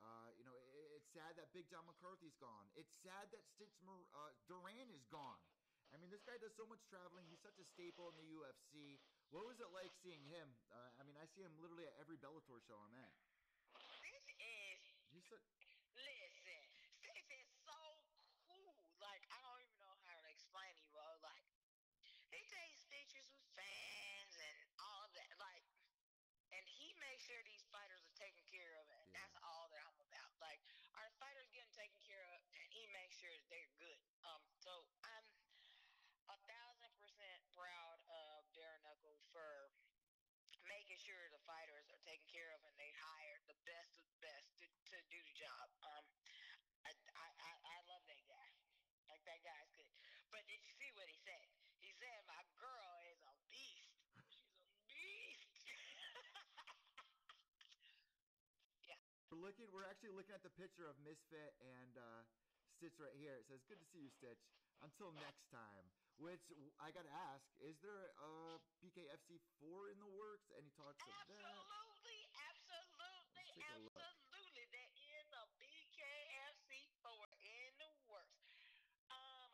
It's sad that Big John McCarthy's gone. It's sad that Stitch Duran is gone. I mean, this guy does so much traveling. He's such a staple in the UFC. What was it like seeing him? I see him literally at every Bellator show I'm at. Listen, Stitch is so cool. Like, I don't even know how to explain to you, bro. Like, he takes pictures with fans and all that. Like, and he makes sure these fighters are taken care of, and that's all that I'm about. Like, our fighters getting taken care of, and he makes sure that they're good. So I'm 1,000% proud of Bare Knuckle for making sure the fighters are taken care of, and they hire the best of the best to do the job. I love that guy. Like, that guy's good. But did you see what he said? He said, my girl is a beast. She's a beast. Yeah. We're actually looking at the picture of Misfit and Stitch right here. It says, good to see you, Stitch. Until next time. Which, I gotta ask, is there a BKFC 4 in the works? Any talks of that? Absolutely. There is a BKFC 4 in the works.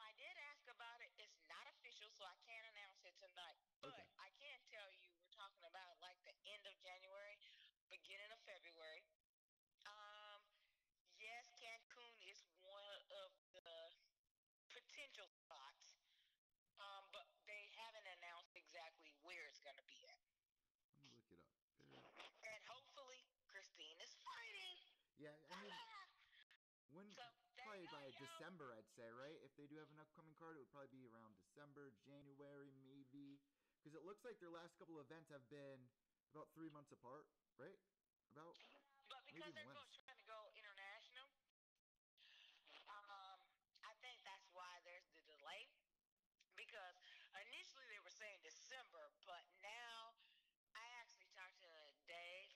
I did ask about it. It's not official, so I can't announce it tonight. But okay. I can tell you we're talking about like the end of January, beginning of February. Yes, Cancun is one of the potential spots, but they haven't announced exactly where it's going to be at. Let me look it up. And hopefully, Christine is fighting. Yeah, probably by December, I'd say, right? If they do have an upcoming card, it would probably be around December, January, maybe. Because it looks like their last couple of events have been about 3 months apart, right? But because they're trying to go international, I think that's why there's the delay. Because initially they were saying December, but now I actually talked to Dave,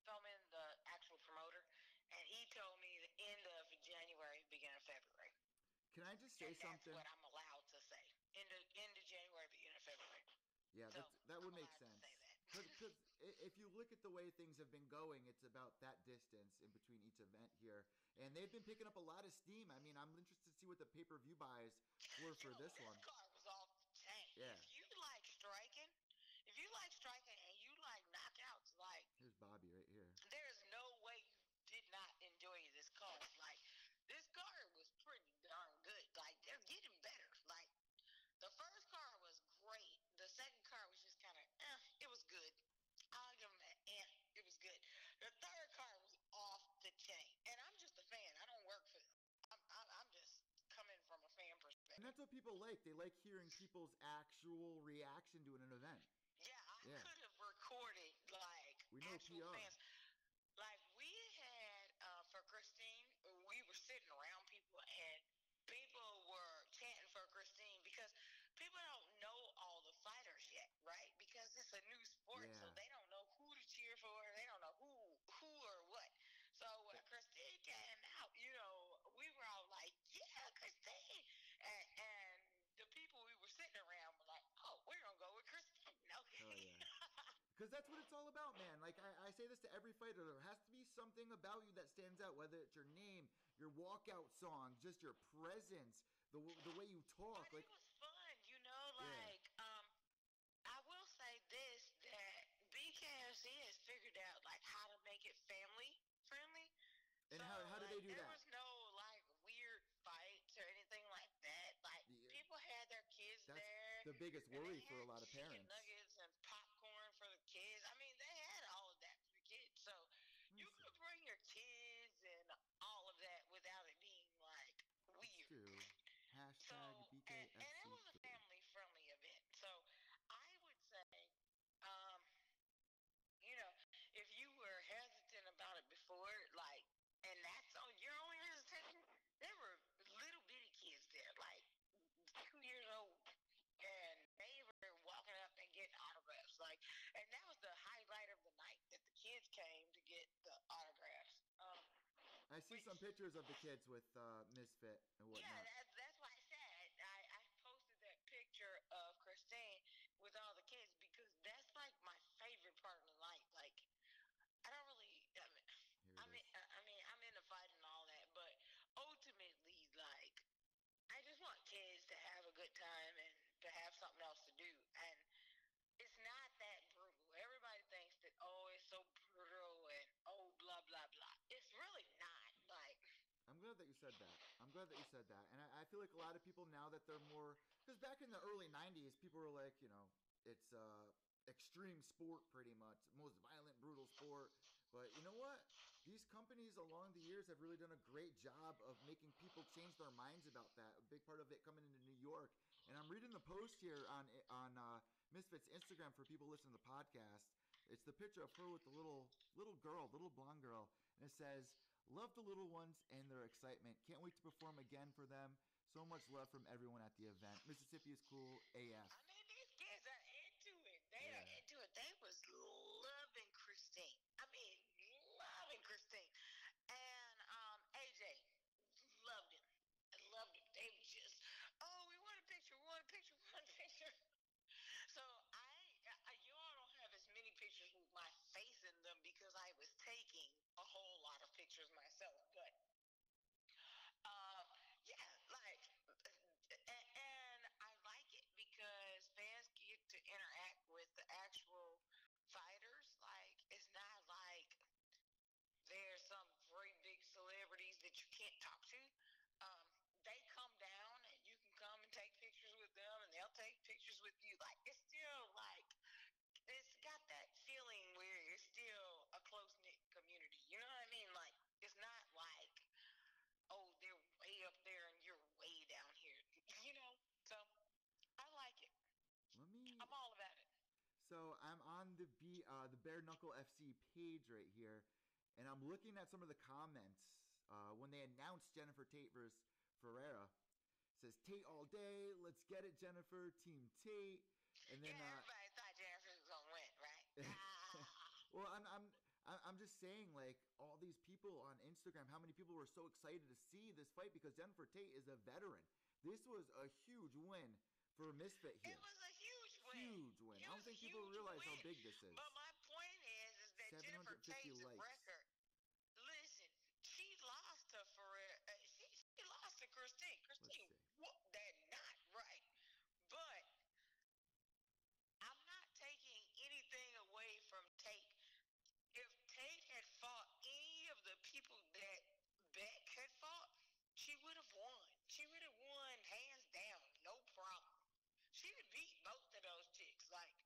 Feldman, the actual promoter, and he told me the end of January, beginning of February. Can I just say something? That's what I'm allowed to say. End of January, beginning of February. Yeah, that would make sense. Because if you look at the way things have been going, it's about that distance in between each event here. And they've been picking up a lot of steam. I mean, I'm interested to see what the pay-per-view buys were for this one. This card was off the chain. Yeah. If you like striking and you like knockouts, like... Here's Bobby right here. There's no way you did not enjoy this card. Like, this card was pretty darn good. Like, they're getting better. Like, that's what people like. They like hearing people's actual reaction to an event. Yeah, I could have recorded like we know actual PR. fans. Like we had for Christine, we were sitting around people and people were chanting for Christine because people don't know all the fighters yet, right? Because it's a new sport, so they don't know who to cheer for. They don't know who or what. So when Christine came out, you know, we were all like, yeah, Christine. And the people we were sitting around were like, oh, we're going to go with Christine. Okay. Oh, yeah. Because that's what it's all about, man. Like, I say this to every fighter. There has to be something about you that stands out, whether it's your name, your walkout song, just your presence, the way you talk. But like, it was fun, you know, like, I will say this, that BKFC has figured out, like, how to make it family-friendly. And so, how do they do there that? Was no, like, weird fights or anything like that. Like, people had their kids That's there. the biggest worry for a lot of parents. Nuggets and popcorn for the kids. I mean, they had all of that for the kids. So, you could bring your kids and all of that without it being, like, weird. True. Hashtag BKFC. And it was a family-friendly event. So, I would say, you know, if you were hesitant about it before, like, and that's your only hesitation, there were little bitty kids there, like 2 years old, and they were walking up and getting autographs, like, and that was the highlight of the night, that the kids came to get the autographs. I see some pictures of the kids with Misfit and whatnot. Yeah, that's why I said I posted that picture of Christine with all the kids because that's like my favorite part of the night. Like, I don't really. I'm into fighting and all that, but ultimately, like, I just want kids to have a good time and to have something else to do. And it's not that brutal. Everybody thinks that, oh, it's so brutal and oh, blah blah blah. It's really not. Like, I'm glad that you said that. And I feel like a lot of people now that they're more, because back in the early 90s, people were like, you know, it's extreme sport pretty much, most violent, brutal sport. But you know what? These companies along the years have really done a great job of making people change their minds about that. A big part of it coming into New York. And I'm reading the post here on Misfit's Instagram for people listening to the podcast. It's the picture of her with the little blonde girl. And it says, love the little ones and their excitement. Can't wait to perform again for them. So much love from everyone at the event. Mississippi is cool AF. I mean, these kids are into it. They are into it. They was loving Christine. I mean, loving Christine. And AJ loved him. I loved it. They were just, oh, we want a picture. So you all don't have as many pictures with my face in them because I was taking a whole lot of pictures myself. But and I like it because fans get to interact with the actual fighters. Like, it's not like there's some very big celebrities that you can't talk to. They come down and you can come and take pictures with them and they'll take pictures with you. Like, it's still like, it's got that feeling where it's still a close-knit community. You know what I mean? Like, it's not like, oh, they're way up there and you're way down here. You know? So, I like it. I'm all about it. So, I'm on the Bare Knuckle FC page right here, and I'm looking at some of the comments when they announced Jennifer Tate versus Ferreira. It says, Tate all day, let's get it, Jennifer, Team Tate. And then everybody thought Jennifer was gonna win, right? Well, I'm just saying, like, all these people on Instagram, how many people were so excited to see this fight because Jennifer Tate is a veteran. This was a huge win for Misfit here. It was a huge win. Huge win. I don't think people realize how big this is. But my point is that Jennifer Tate's record. Listen, she lost to Ferreira. She lost to Christine. Christine whooped that knot, right? But I'm not taking anything away from Tate. If Tate had fought any of the people that Beck had fought, she would have won. She would have won hands down, no problem. She would beat both of those chicks, like,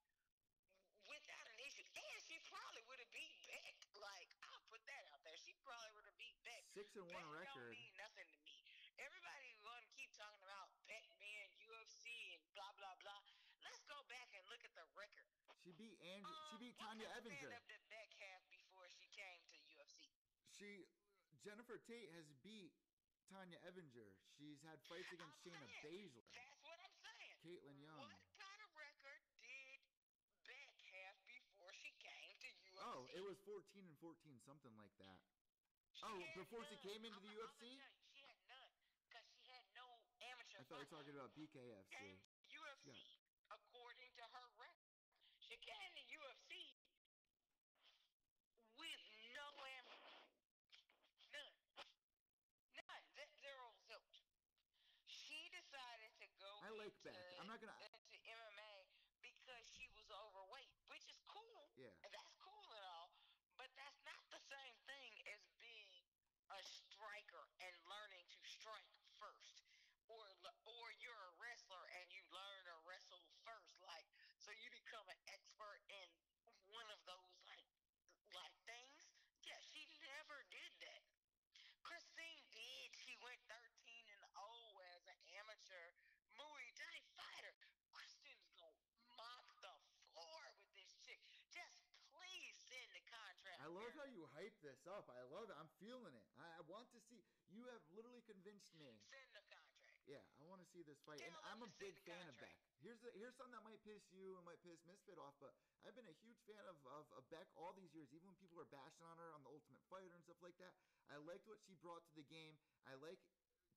without an issue. And she probably would have beat Beck. Like, I'll put that out there. She probably would have beat Beck. 6-1 Beck record. don't mean nothing to me. Everybody want to keep talking about Beck being Tanya Evinger. Stand-up that Beck had before she came to UFC? Jennifer Tate has beat Tanya Evinger. She's had fights against Shayna Baszler. That's what I'm saying. Caitlin Young. What kind of record did Beck have before she came to UFC? Oh, it was 14-14, something like that. Before she came into the UFC? She had none, because she had no amateur. I thought you were talking about BKFC. Came to UFC, according to her record. She came to UFC with no amateur. None. Zero zilch. She decided to go into MMA because she was overweight, which is cool. Yeah. And that's cool and all, but that's not the same thing as being a striker and learning to strike first. Or you're a wrestler and you learn to wrestle first, so you become an expert in one of those like things. Yeah, she never did that. Christine did. She went 13-0 as an amateur Muay Thai fighter. Christine's gonna mop the floor with this chick. Just please send the contract. I love how you hype this up. I love it. I'm feeling it. I want to see. You have literally convinced me. Send the contract. Yeah, I want to see this fight. And I'm a big fan of Beck. Here's something that might piss you and might piss Misfit off, but I've been a huge fan of Beck all these years, even when people are bashing on her on The Ultimate Fighter and stuff like that. I liked what she brought to the game. I like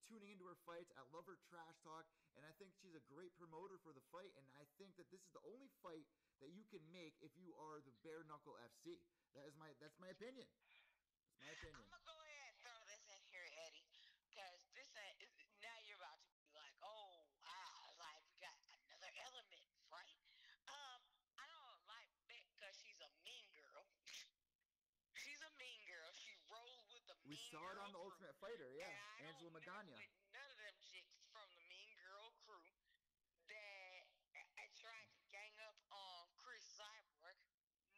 tuning into her fights. I love her trash talk, and I think she's a great promoter for the fight, and I think that this is the only fight that you can make if you are the Bare Knuckle FC. That's my opinion. That's my opinion. I'm gonna go ahead and throw this in here, Eddie, because now you're about to be like, oh wow, we got another element, right? I don't like Beck because she's a mean girl. She's a mean girl. She rolls with the mean girl. We saw it on The Ultimate Fighter, yeah. Angela Magana. With none of them chicks from the mean girl crew that I tried to gang up on Chris Cyborg.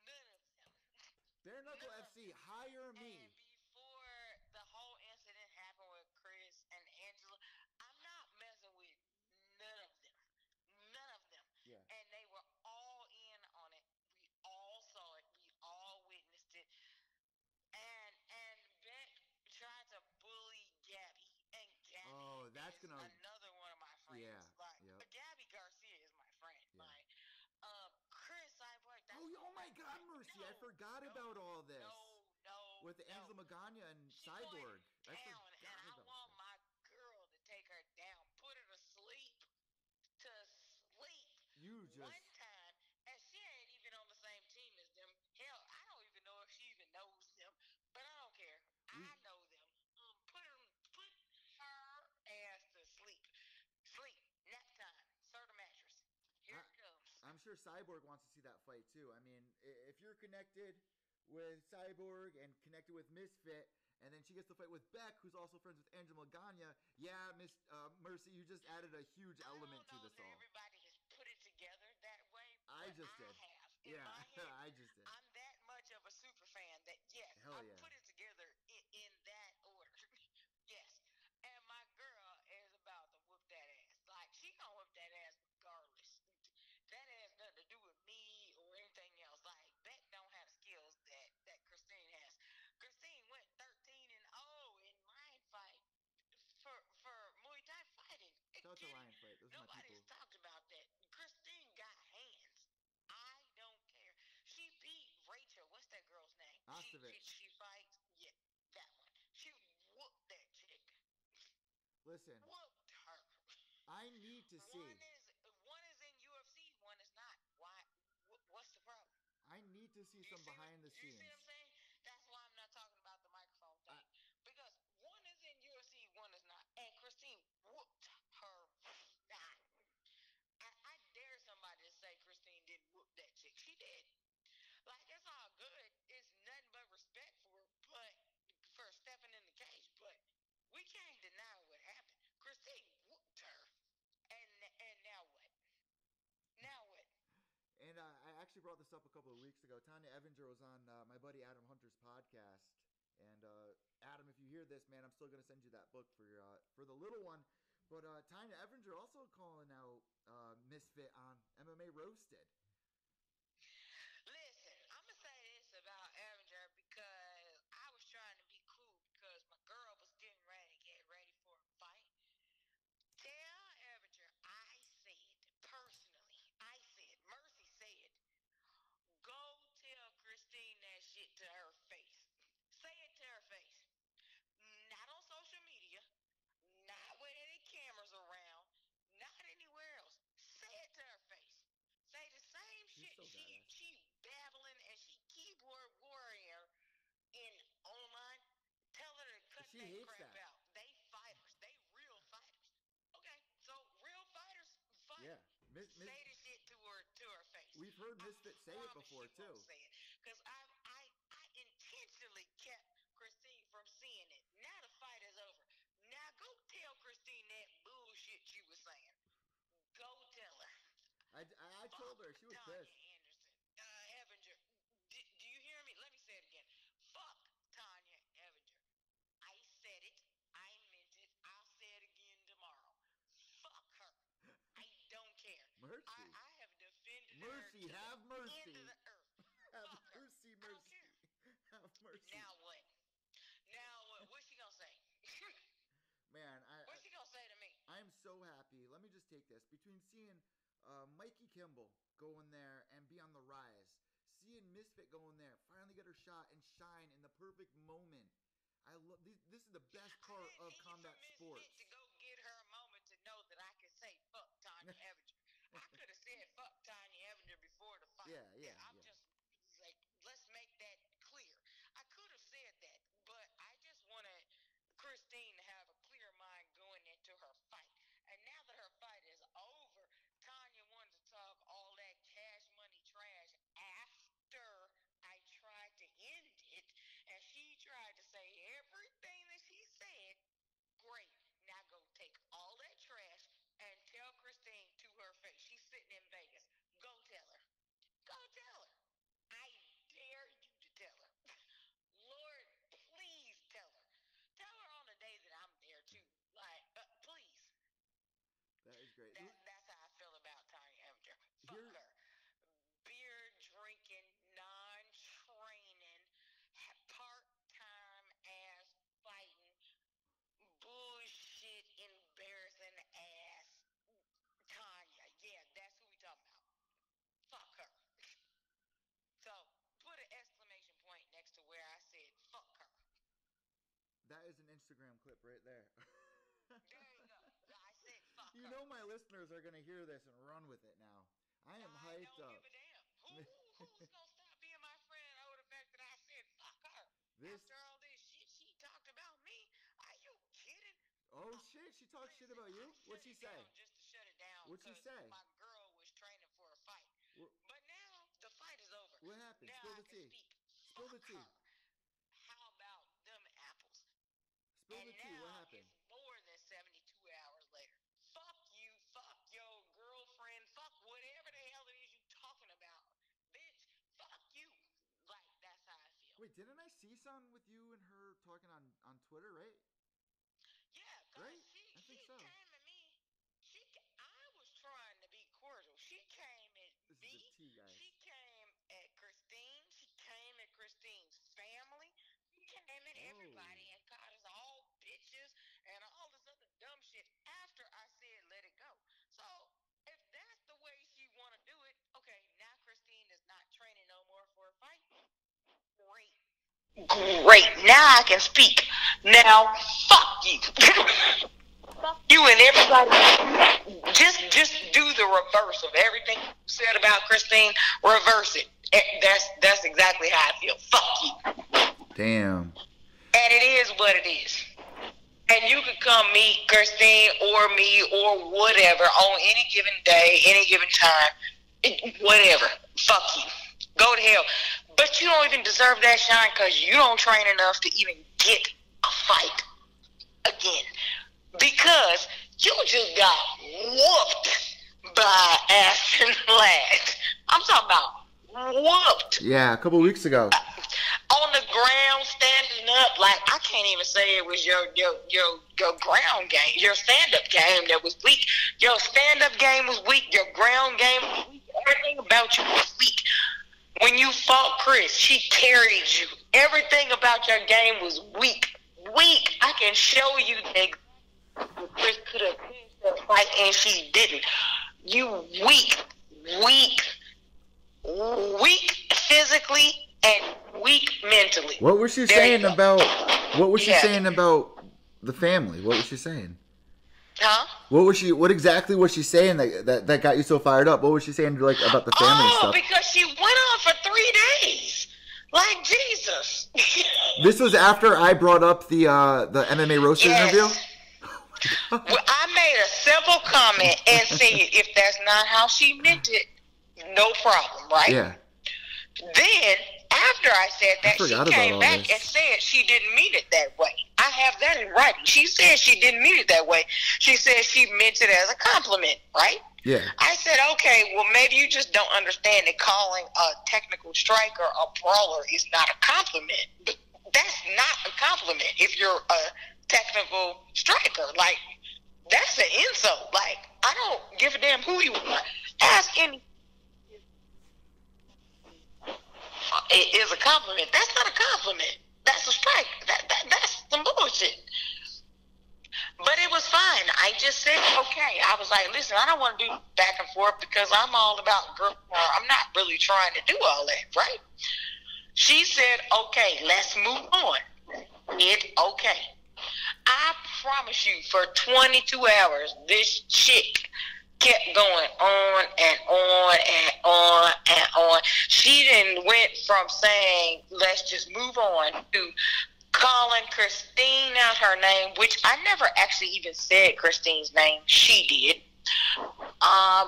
None of them. Bare Knuckle FC, hire me. And before the whole incident happened with Chris and Angela, I'm not messing with none of them. None of them. Yeah. And they were all in on it. We all saw it. We all witnessed it. And Beck tried to bully Gabby, and Gabby is another one of my friends. Yeah. Gabby Garcia is my friend. Yeah. Chris Cyborg. Oh my God, Mercy! I forgot about all this. No. With Angela Magana and Cyborg. I want my girl to take her down, put her to sleep. One time, and she ain't even on the same team as them. Hell, I don't even know if she even knows them, but I don't care. I know them. Put her ass to sleep. Nap time. Start a mattress. Here it comes. I'm sure Cyborg wants to see that fight too. I mean, if you're connected with Cyborg and connected with Misfit, and then she gets to fight with Beck, who's also friends with Angela Magana. Yeah, Miss Mercy, you just added a huge element to this all. Everybody has put it together that way. I just did. I just did. I'm that much of a super fan that I put it together in that order. Yes. And my girl is about to whoop that ass. She gonna whoop that ass regardless. That has nothing to do with me or anything else. Beck don't have the skills that Christine has. Christine went 13-0 in line fight for Muay Thai fighting. That's a line fight. Nobody's talked about that. Christine got hands. I don't care. She beat Rachel. What's that girl's name? She fights. Yeah, that one. She whooped that chick. Listen. Whooped her. I need to see. One is in UFC. One is not. Why? What's the problem? I need to see some behind the scenes. You see what I'm saying? That's why I'm not talking about the microphone thing. Because one is in UFC, one is not. And Christine whooped her. I dare somebody to say Christine didn't whoop that chick. She did. It's all good. It's nothing but respect for her, for stepping in the cage. But we can't deny what happened. Christine whooped her. And now what? Now what? And I actually brought this up a couple of weeks ago. Tanya Evinger was on my buddy Adam Hunter's podcast. And Adam, if you hear this, man, I'm still going to send you that book for the little one. But Tanya Evinger also calling out Misfit on MMA Roasted. Listen, I'm Say the shit to her face. We've heard Misfit say it before too. Because I intentionally kept Christine from seeing it. Now the fight is over. Now go tell Christine that bullshit you was saying. Go tell her. I told her. She was pissed. Anderson. Evinger. Do you hear me? Let me say it again. Fuck Tanya Evinger. I said it. I meant it. I'll say it again tomorrow. Fuck her. I don't care. Mercy. I have defended mercy. her. Have mercy. Into the earth. Have Fuck mercy. her. Mercy. Have mercy. Now what? Now what? What's she gonna say? Man, what's she gonna say to me? I'm so happy. Let me just take this. Between seeing Mikey Kimball go in there and be on the rise, seeing Misfit go in there, finally get her shot and shine in the perfect moment. I love this is the best part of combat sports. To go get her a moment to know that I could say fuck Tanya Evinger. I could have said fuck Tanya Evinger before the fight. Yeah. I'm just like, let's make that clear. I could have said that, but I just wanted Christine to have a clear mind going into her fight. And now that her fight is over, Tanya wanted to talk all that cash money trash after I tried to end it, and she tried to say everything that she said. Great. Now go take all that trash and tell Christine to her face. She's sitting in Vegas. Go tell her. Go tell her. I dare you to tell her. Lord, please tell her. Tell her on the day that I'm there too. Like, please. That is great. That's how I feel about Tanya Evinger. Fuck her. Beer drinking, non-training, part-time ass fighting, bullshit, embarrassing ass Tanya. Yeah, that's who we talking about. Fuck her. So put an exclamation point next to where I said fuck her. That is an Instagram clip right there. There you go. I said fuck her. You know my listeners are gonna hear this and run with it now. I am hyped up. I don't give a damn. Who's gonna stop being my friend over the fact that I said fuck her? After all this shit she talked about me? Are you kidding? Oh shit, she talked shit about you? What'd she say? Just to shut it down. What'd she say? My girl was training for a fight. But now the fight is over. What happened? Now Spill the tea. Spill the tea. How about them apples? Spill the tea. What happened? It's more than 72 hours later. Fuck you. Fuck your girlfriend. Fuck whatever the hell it is you talking about. Bitch, fuck you. Like, that's how I feel. Wait, didn't I see something with you and her talking on Twitter, right? Yeah, cause right? she came at me. I was trying to be cordial. She came at this me. Is the tea, guys. She came at Christine. She came at Christine's family. She came at everybody and called us all bitches and all this other dumb shit after I said let it go. So if that's the way she want to do it, okay, now Christine is not training no more for a fight. Great. Now I can speak. Now, fuck you. Fuck you and everybody. Just do the reverse of everything you said about Christine. Reverse it. That's exactly how I feel. Fuck you. Damn. And it is what it is. And you can come meet Christine or me or whatever on any given day, any given time. Whatever. Fuck you. Go to hell. But you don't even deserve that shine because you don't train enough to even get a fight again. Because you just got whooped by Aston Ladd. I'm talking about whooped. Yeah, a couple weeks ago. On the ground, standing up, like I can't even say it was your ground game, your stand-up game that was weak. Your stand-up game was weak. Your ground game was weak. Everything about you was weak. When you fought Chris, she carried you. Everything about your game was weak. Weak. I can show you that Chris could have finished that fight and she didn't. You weak physically and weak mentally. What was she saying about? What was she saying about the family? What was she saying? Huh? What exactly was she saying that got you so fired up? What was she saying like about the family stuff? Oh, because she went on for 3 days. Like Jesus. This was after I brought up the MMA roaster interview? Well, I made a simple comment and said, if that's not how she meant it, no problem, right? Yeah. Then, after I said that, she came back this. and said she didn't mean it that way. I have that in writing. She said she didn't mean it that way. She said she meant it as a compliment, right? Yeah. I said, okay, well, maybe you just don't understand that calling a technical striker a brawler is not a compliment. But that's not a compliment if you're a technical striker. Like, that's an insult. Like, I don't give a damn who you are. Ask any. It is a compliment. That's not a compliment. That's a strike. That's some bullshit. But it was fine. I just said, okay. I was like, listen, I don't want to do back and forth because I'm all about girl power. I'm not really trying to do all that, right? She said, okay, let's move on. Okay. I promise you, for 22 hours, this chick kept going on and on and on and on. She then went from saying, let's just move on, to calling Christine out her name, which I never actually even said Christine's name. She did.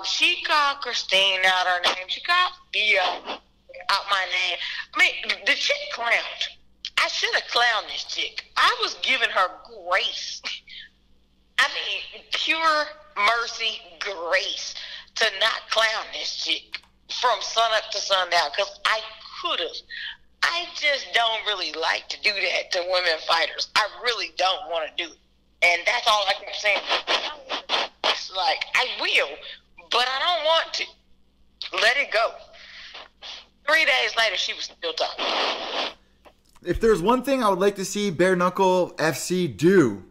She called Christine out her name. She called me out my name. I mean, the chick clowned. I should have clowned this chick. I was giving her grace. I mean, pure mercy, grace to not clown this chick from sun up to sundown, because I could have. I just don't really like to do that to women fighters. I really don't want to do it. And that's all I kept saying. It's like, I will, but I don't want to. Let it go. 3 days later, she was still talking. If there's one thing I would like to see Bare Knuckle FC do,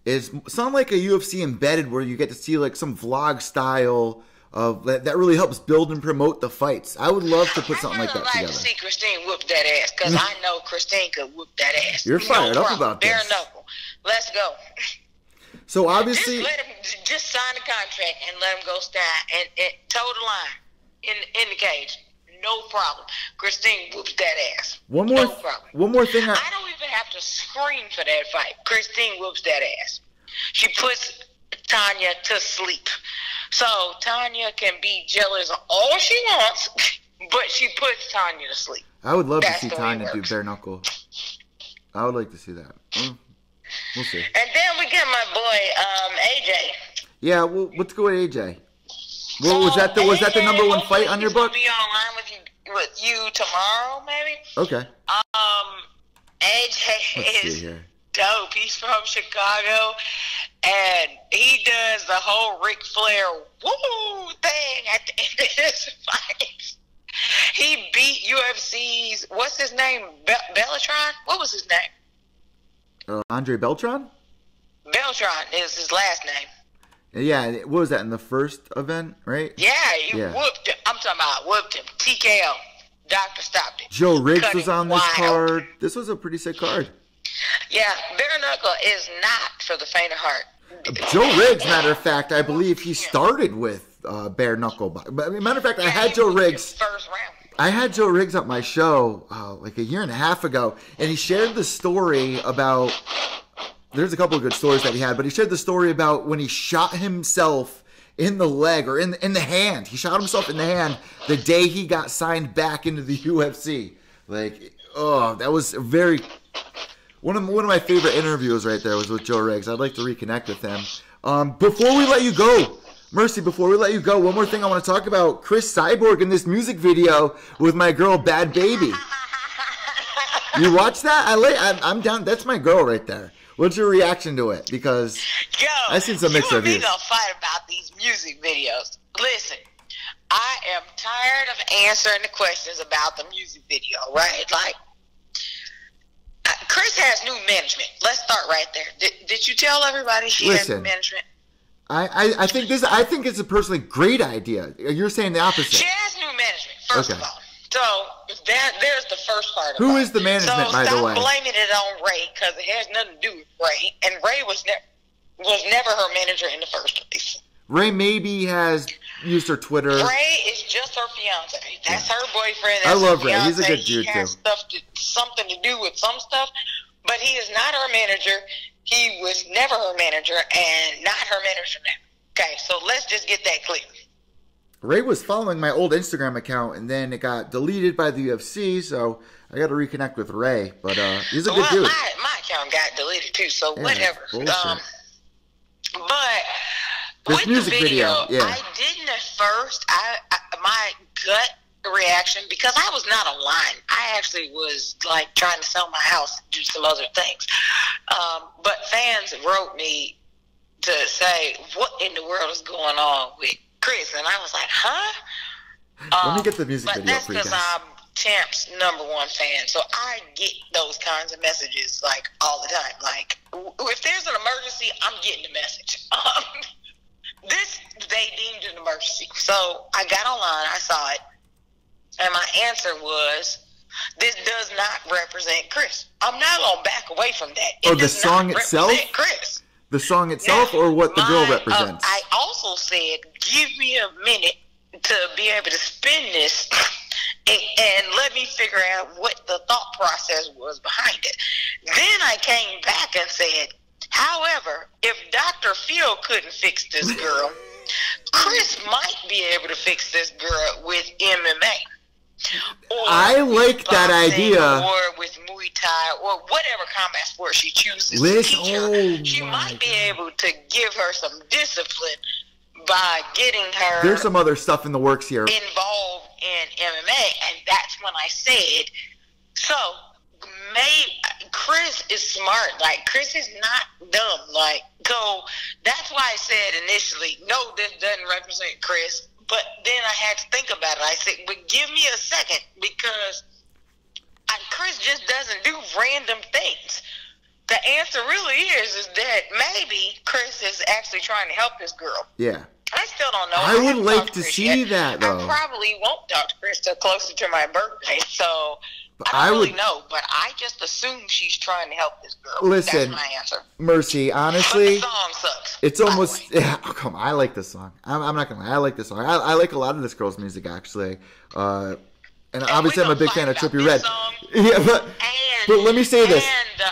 is something like a UFC Embedded, where you get to see like some vlog style of that really helps build and promote the fights. I would love to put something like that together. I'd like to see Christine whoop that ass, because I know Christine could whoop that ass. You're fired up about this. Bare knuckle. Let's go. So obviously, just let him just sign the contract and let him go stand and toe the line in the cage. No problem. Christine whoops that ass. One more thing. I don't even have to scream for that fight. Christine whoops that ass. She puts Tanya to sleep. So Tanya can be jealous all she wants, but she puts Tanya to sleep. I would love to see Tanya do bare knuckle. I would like to see that. We'll see. And then we get my boy AJ. Yeah, well, let's go with AJ. Well, was that the number one fight on your book? He'll be online with you tomorrow, maybe. Okay. AJ is dope. He's from Chicago, and he does the whole Ric Flair woo thing at the end of his fight. He beat UFC's, what's his name? Beltran? What was his name? Andre Beltran? Beltran is his last name. Yeah, what was that, in the first event, right? Yeah, he whooped him. I'm talking about whooped him. TKO. Doctor stopped it. Joe Riggs was on this card. This was a pretty sick card. Yeah, bare knuckle is not for the faint of heart. Joe Riggs, matter of fact, I believe he started with bare knuckle. But matter of fact, I had Joe Riggs. First round. I had Joe Riggs at my show like a year and a half ago, and he shared the story about. There's a couple of good stories that he had, but he shared the story about when he shot himself in the leg or in the hand. He shot himself in the hand the day he got signed back into the UFC. Like, oh, that was very one of my favorite interviews right there was with Joe Riggs. I'd like to reconnect with him. Before we let you go, Mercy, before we let you go, one more thing I want to talk about. Chris Cyborg in this music video with my girl Bad Baby. You watch that? I'm down. That's my girl right there. What's your reaction to it? Because I've seen some mixed reviews. You and me gonna fight about these music videos. Listen, I am tired of answering the questions about the music video, right? Like, Chris has new management. Let's start right there. Did you tell everybody she has new management? I think it's a personally great idea. You're saying the opposite. She has new management, first of all. So there's the first part. Who is the management, by the way? Stop blaming it on Ray, because it has nothing to do with Ray. And Ray was never her manager in the first place. Ray maybe has used her Twitter. Ray is just her fiance. That's her boyfriend. I love Ray. He's a good dude, too. He has something to do with some stuff, but he is not her manager. he was never her manager and not her manager now. Okay, so let's just get that clear. Ray was following my old Instagram account, and then it got deleted by the UFC, so I got to reconnect with Ray. But he's a good dude. My account got deleted too, so whatever. Bullshit. But this with music the video, yeah. I didn't at first. My gut reaction, because I was not online. I actually was like trying to sell my house and do some other things. But fans wrote me to say, "What in the world is going on with Chris?" And I was like, "Huh?" Let me get the music but video that's for you guys. because I'm Champ's #1 fan, so I get those kinds of messages like all the time. Like, if there's an emergency, I'm getting a message. This they deemed an emergency, so I got online, I saw it, and my answer was, "This does not represent Chris." I'm not gonna back away from that. Oh, the song itself? Chris. The song itself, or what the girl represents? I also said, "Give me a minute to be able to spin this and let me figure out what the thought process was behind it." Then I came back and said, "However, if Dr. Phil couldn't fix this girl, Chris might be able to fix this girl with MMA. Or I like that idea. Or with Muay Thai, or whatever combat sport she chooses to teach her. She might be able to give her some discipline by getting her..." There's some other stuff in the works here. "Involved in MMA," and that's when I said, so Chris is smart. Like, Chris is not dumb. Like, so that's why I said initially, no, this doesn't represent Chris. But then I had to think about it. I said, but give me a second, because Chris just doesn't do random things. The answer really is that maybe Chris is actually trying to help this girl. Yeah. I still don't know. I would like to see that, though. I probably won't talk to Chris till closer to my birthday, so But I don't really know. But I just assume she's trying to help this girl. Listen, that's my answer. Mercy, honestly, but the song sucks. It's almost. Yeah, oh, come on, I like this song. I'm not gonna lie, I like this song. I like a lot of this girl's music, actually. And obviously, I'm a big fan of Trippie Redd. Yeah, but let me say this. And the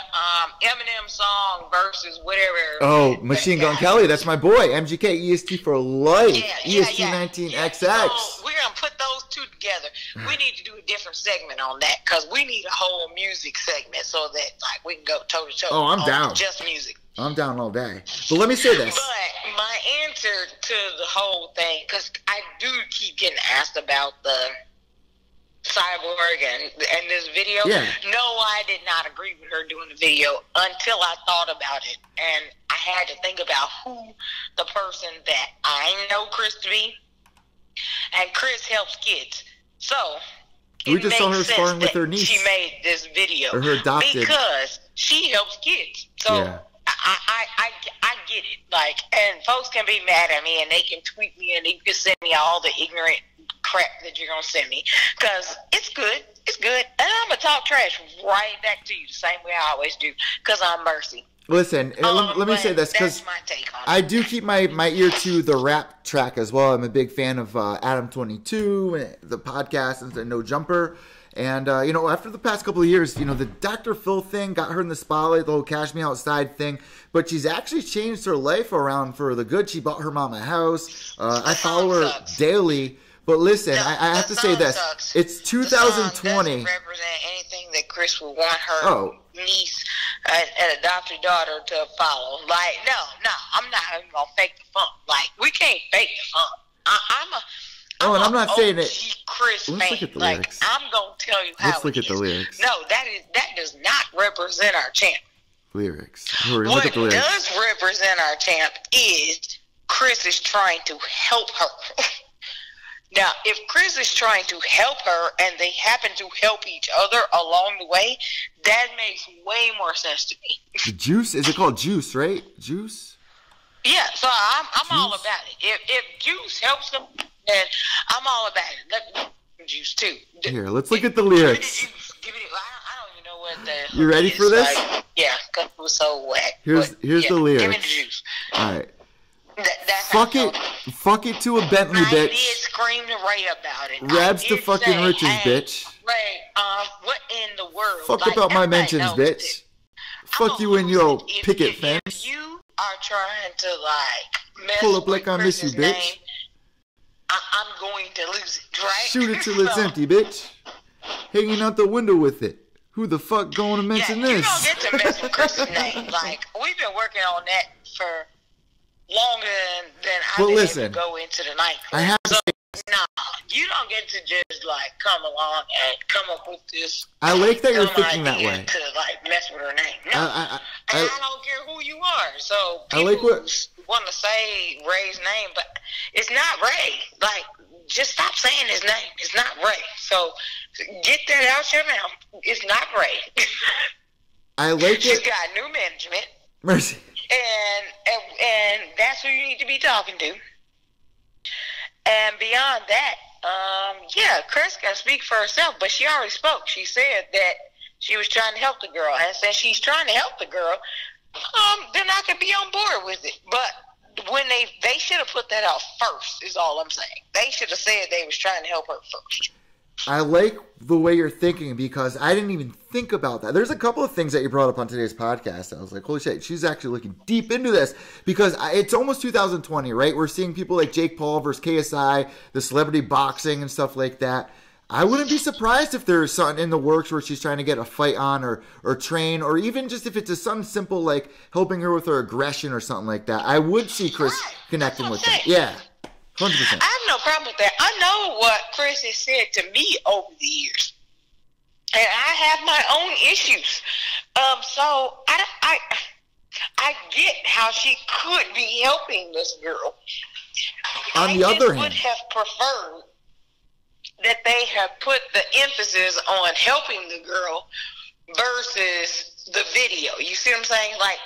Eminem song versus whatever. Oh, Machine Gun Kelly, that's my boy. MGK, EST for life. EST19XX. So we're going to put those two together. We need to do a different segment on that, because we need a whole music segment so that like we can go toe to toe. Oh, I'm down. Just music. I'm down all day. But let me say this. But my answer to the whole thing, because I do keep getting asked about the Cyborg and this video. Yeah. No, I did not agree with her doing the video until I thought about it, and I had to think about who the person that I know Chris to be, and Chris helps kids, so we just saw her sparring with her niece. She made this video, or her adopted, because she helps kids. So yeah. I get it. Like, and folks can be mad at me, and they can tweet me, and they can send me all the ignorant crap that you're gonna send me, because it's good, and I'm gonna talk trash right back to you the same way I always do, because I'm Mercy. Listen, let me say this, because I do keep my ear to the rap track as well. I'm a big fan of Adam 22, the podcast, and No Jumper. And, after the past couple of years, the Dr. Phil thing got her in the spotlight, the whole Cash Me Outside thing. But she's actually changed her life around for the good. She bought her mom a house. I follow her daily. But listen, I have to say this. Sucks. It's 2020. The song doesn't represent anything that Chris would want her niece and adopted daughter to follow. Like, no, I'm not even going to fake the funk. Like, we can't fake the funk. I'm not saying it. Chris Let's fan. look at the like, lyrics. I'm going to tell you how Let's look at the lyrics. No, that does not represent our champ. Lyrics. What does represent our champ is Chris is trying to help her. Now, if Chris is trying to help her and they happen to help each other along the way, that makes way more sense to me. The Juice? Is it called Juice, right? Juice? Yeah, so I'm all about it. If Juice helps them, then I'm all about it. Let me Juice too. Here, let's look at the lyrics. Give me I don't even know what the... You ready for this? Like, yeah, because it was so whack. Here's the lyrics. Give me the Juice. All right. That's fuck it to a Bentley, bitch. I did scream to Ray about it. Rabs to fucking riches, bitch. Ray, what in the world? Fuck about my mentions, bitch. Fuck you and your picket fence. If you are trying to like mess Pull up with like I miss you, Chris's name, bitch. I'm going to lose it, right? Shoot it till it's empty, bitch. Hanging out the window with it. Who the fuck going to mention this? You don't get to mess with Chris's name. Like, we've been working on that for longer than I've been able to go into the nightclub. I have to say, nah, you don't get to just like come along and come up with this. I like that you're thinking that way. To like mess with her name. No, I don't care who you are. So people I like what want to say Ray's name, but it's not Ray. Like, just stop saying his name. It's not Ray. So get that out your mouth. It's not Ray. I like She's it. got new management. Mercy. And that's who you need to be talking to. And beyond that, Chris can speak for herself, but she already spoke. She said that she was trying to help the girl, and since she's trying to help the girl, then I could be on board with it. But when they should have put that out first, is all I'm saying. They should have said they was trying to help her first. I like the way you're thinking because I didn't even think about that. There's a couple of things that you brought up on today's podcast. I was like, holy shit, she's actually looking deep into this because it's almost 2020, right? We're seeing people like Jake Paul versus KSI, the celebrity boxing and stuff like that. I wouldn't be surprised if there's something in the works where she's trying to get a fight on or train, or even just if it's something simple like helping her with her aggression or something like that. I would see Chris connecting with him. Yeah. 100%. I have no problem with that. I know what Chris has said to me over the years, and I have my own issues. So I get how she could be helping this girl. On the other I hand, would have preferred that they have put the emphasis on helping the girl versus the video. You see what I'm saying? Like,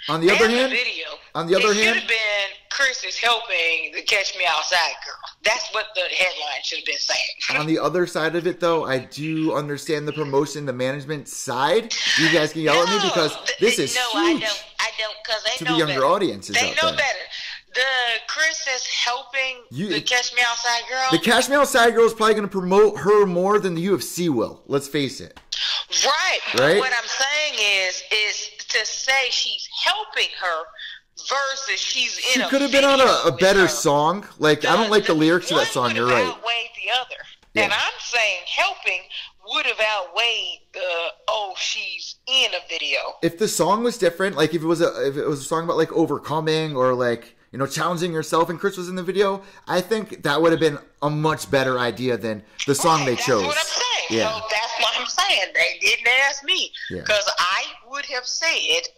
on the other hand, it should have been Chris is helping the Catch Me Outside girl. That's what the headline should have been saying. On the other side of it, though, I do understand the promotion, the management side. You guys can yell at me because this is huge. I don't, because they to know the younger better. Audiences they out know there. better. The Chris is helping the Catch Me Outside girl. The Catch Me Outside girl is probably going to promote her more than the UFC will. Let's face it. Right. Right. What I'm saying is to say she's helping her versus she's in a She could have been on a better song. Like, I don't like the lyrics to that song. You're right. One would have outweighed the other. Yeah. And I'm saying helping would have outweighed the, she's in a video. If the song was different, like if it was a song about like overcoming or like, you know, challenging yourself and Chris was in the video, I think that would have been a much better idea than the song they chose. That's what I'm saying. Yeah. So that's what I'm saying. They didn't ask me. Because I would have said,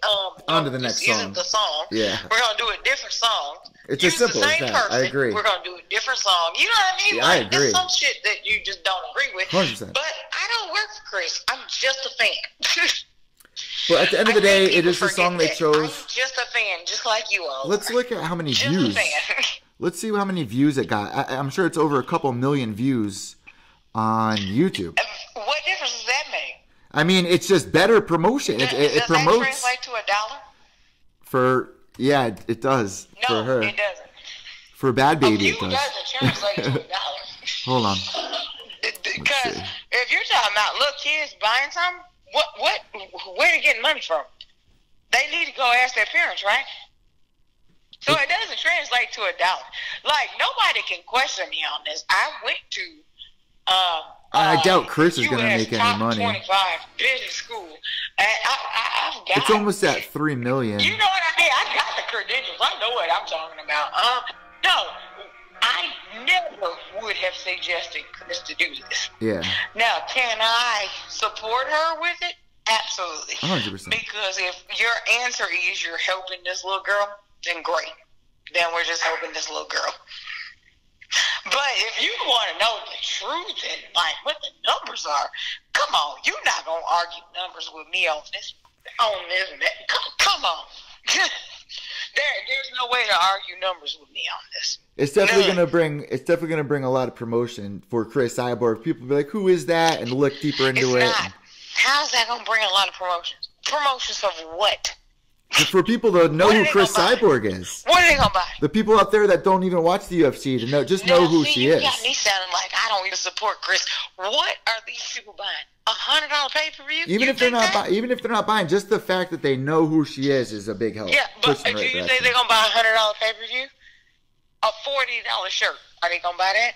on to the next song. Isn't the song. Yeah. We're going to do a different song. It's Use as simple the same as that. person. I agree. We're going to do a different song. You know what I mean? Yeah, like, I agree. There's some shit that you just don't agree with. 100%. But I don't work for Chris. I'm just a fan. But at the end of the day, it is the song they chose. I'm just a fan, just like you all. Let's look at how many just views. A fan. Let's see how many views it got. I'm sure it's over a couple million views on YouTube. What difference does that make? I mean, it's just better promotion. Does that promotes. translate to $1? It does. No, for her. It doesn't. For Bad Baby, it does. Doesn't translate to $1. Hold on. Because if you're talking about little kids buying something, where are they getting money from? They need to go ask their parents, right? So it doesn't translate to $1. Like, nobody can question me on this. I went to I doubt Chris is going to US make any top money. 25 business school. And I've got it's almost at 3 million. You know what I mean? I got the credentials. I know what I'm talking about. No, I never would have suggested Chris to do this. Yeah. Now, can I support her with it? Absolutely. 100%. Because if your answer is you're helping this little girl, then great. Then we're just helping this little girl. But if you want to know the truth and like what the numbers are, come on, you're not gonna argue numbers with me on this. Come on. There's no way to argue numbers with me on this. It's definitely gonna bring a lot of promotion for Chris Cyborg. People be like, "Who is that?" and look deeper into it. It's not. How's that gonna bring a lot of promotions? Promotions of what? For people to know who Chris Cyborg is. What are they gonna buy? The people out there that don't even watch the UFC to know who she is. You got me sounding like I don't even support Chris. What are these people buying? $100 pay-per-view. Even if they're not buying, just the fact that they know who she is a big help. Yeah, but do you think they're gonna buy $100 pay-per-view? A $40 shirt. Are they gonna buy that?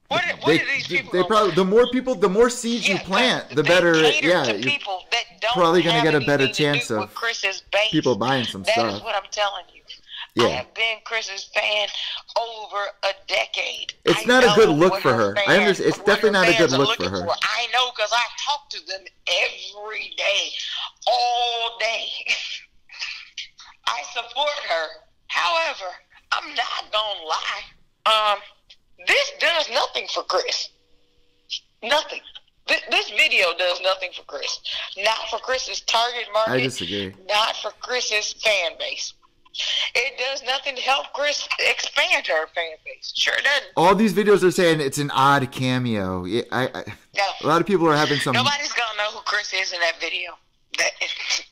What are these people? They probably the more seeds you plant, the better. Yeah, to people that don't probably gonna have get a better anything to chance do of with Chris's base. people buying some stuff. That is what I'm telling you. Yeah. I have been Chris's fan over a decade. It's not a good look for her. I understand. It's definitely not a good look for her. I know because I talk to them every day, all day. I support her. However, I'm not gonna lie. This does nothing for Chris. Nothing. This video does nothing for Chris. Not for Chris's target market. I disagree. Not for Chris's fan base. It does nothing to help Chris expand her fan base. Sure doesn't. All these videos are saying it's an odd cameo. No. A lot of people are having some. Nobody's gonna know who Chris is in that video.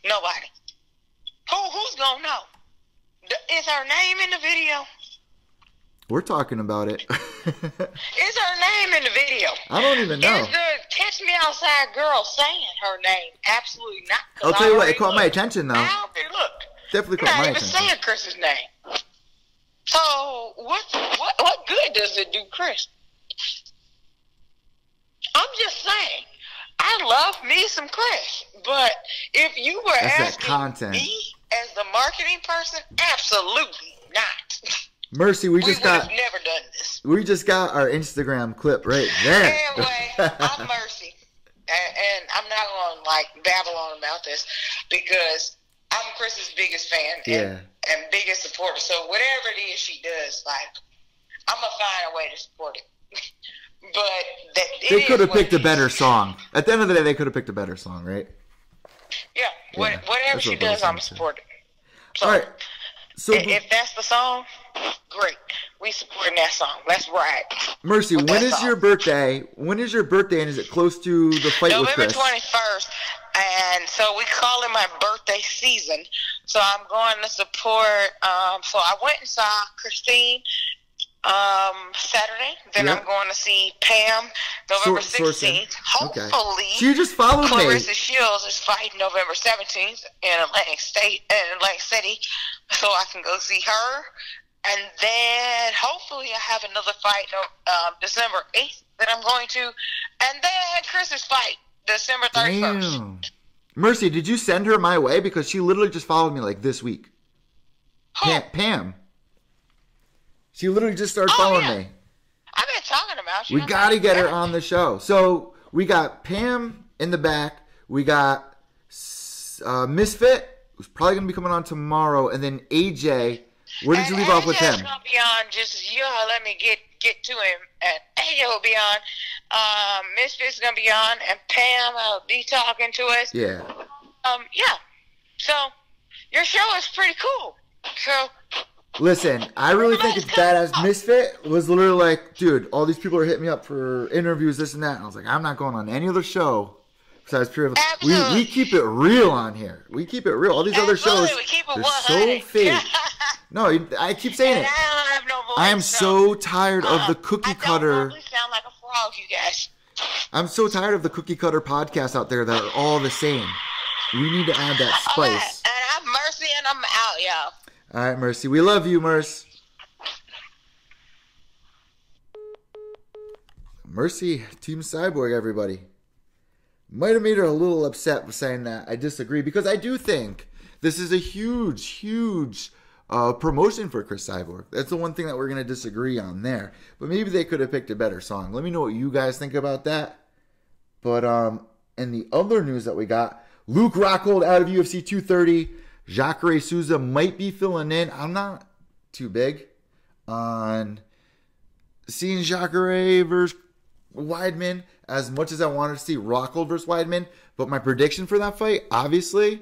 Nobody. Who's gonna know? Is her name in the video? We're talking about it. Is her name in the video? I don't even know. Is the Catch Me Outside girl saying her name? Absolutely not. I'll tell you what, it caught my attention though. I already looked. Definitely caught my attention. Not even saying Chris's name. So what good does it do Chris? I'm just saying. I love me some Chris, but if you were asking me as the marketing person, absolutely not. Mercy, we just got never done this. We just got our Instagram clip right there. Anyway, I'm Mercy, and I'm not going to babble on about this because I'm Chris's biggest fan and biggest supporter. So whatever it is she does, I'm gonna find a way to support it. But they could have picked a better song. At the end of the day, they could have picked a better song, right? Yeah. Whatever she does, I'm supporting. So, all right. So if that's the song, great. We supporting that song. Let's ride. Mercy, when is your birthday? When is your birthday, and is it close to the fight with Chris? November 21st, and so we call it my birthday season. So I'm going to support. So I went and saw Christine Saturday. Then I'm going to see Pam November 16th. Hopefully, she just followed Clarissa Shields is fighting November 17th in Atlantic City, so I can go see her. And then hopefully I have another fight December 8th that I'm going to, and then Chris's fight December 31st. Damn. Mercy, did you send her my way? Because she literally just followed me this week. Who? Pam. She literally just started following me. I've been talking about you. We got to get her on the show. So we got Pam in the back. We got Misfit, who's probably going to be coming on tomorrow. And then AJ. Where did you leave off with him? AJ's going to be on. Just, let me get to him. And AJ will be on. Misfit's going to be on. And Pam will be talking to us. Yeah. Yeah. So, your show is pretty cool. So... Listen, I really think it's badass. Misfit was literally dude, all these people are hitting me up for interviews, this and that. And I was like, I'm not going on any other show besides Pure. We keep it real on here. We keep it real. All these other shows, they're so fake. No, I keep saying it. I don't have no voice, I am so tired of the cookie cutter. I don't sound like a frog, you guys. I'm so tired of the cookie cutter podcasts out there that are all the same. We need to add that spice. Right. And I'm Mercy, and I'm out, y'all. All right, Mercy. We love you, Merce. Mercy, Team Cyborg, everybody. Might have made her a little upset with saying that. I disagree because I do think this is a huge, huge promotion for Chris Cyborg. That's the one thing that we're going to disagree on there. But maybe they could have picked a better song. Let me know what you guys think about that. But in the other news that we got, Luke Rockhold out of UFC 230. Jacare Souza might be filling in. I'm not too big on seeing Jacare versus Weidman as much as I wanted to see Rockhold versus Weidman. But my prediction for that fight, obviously,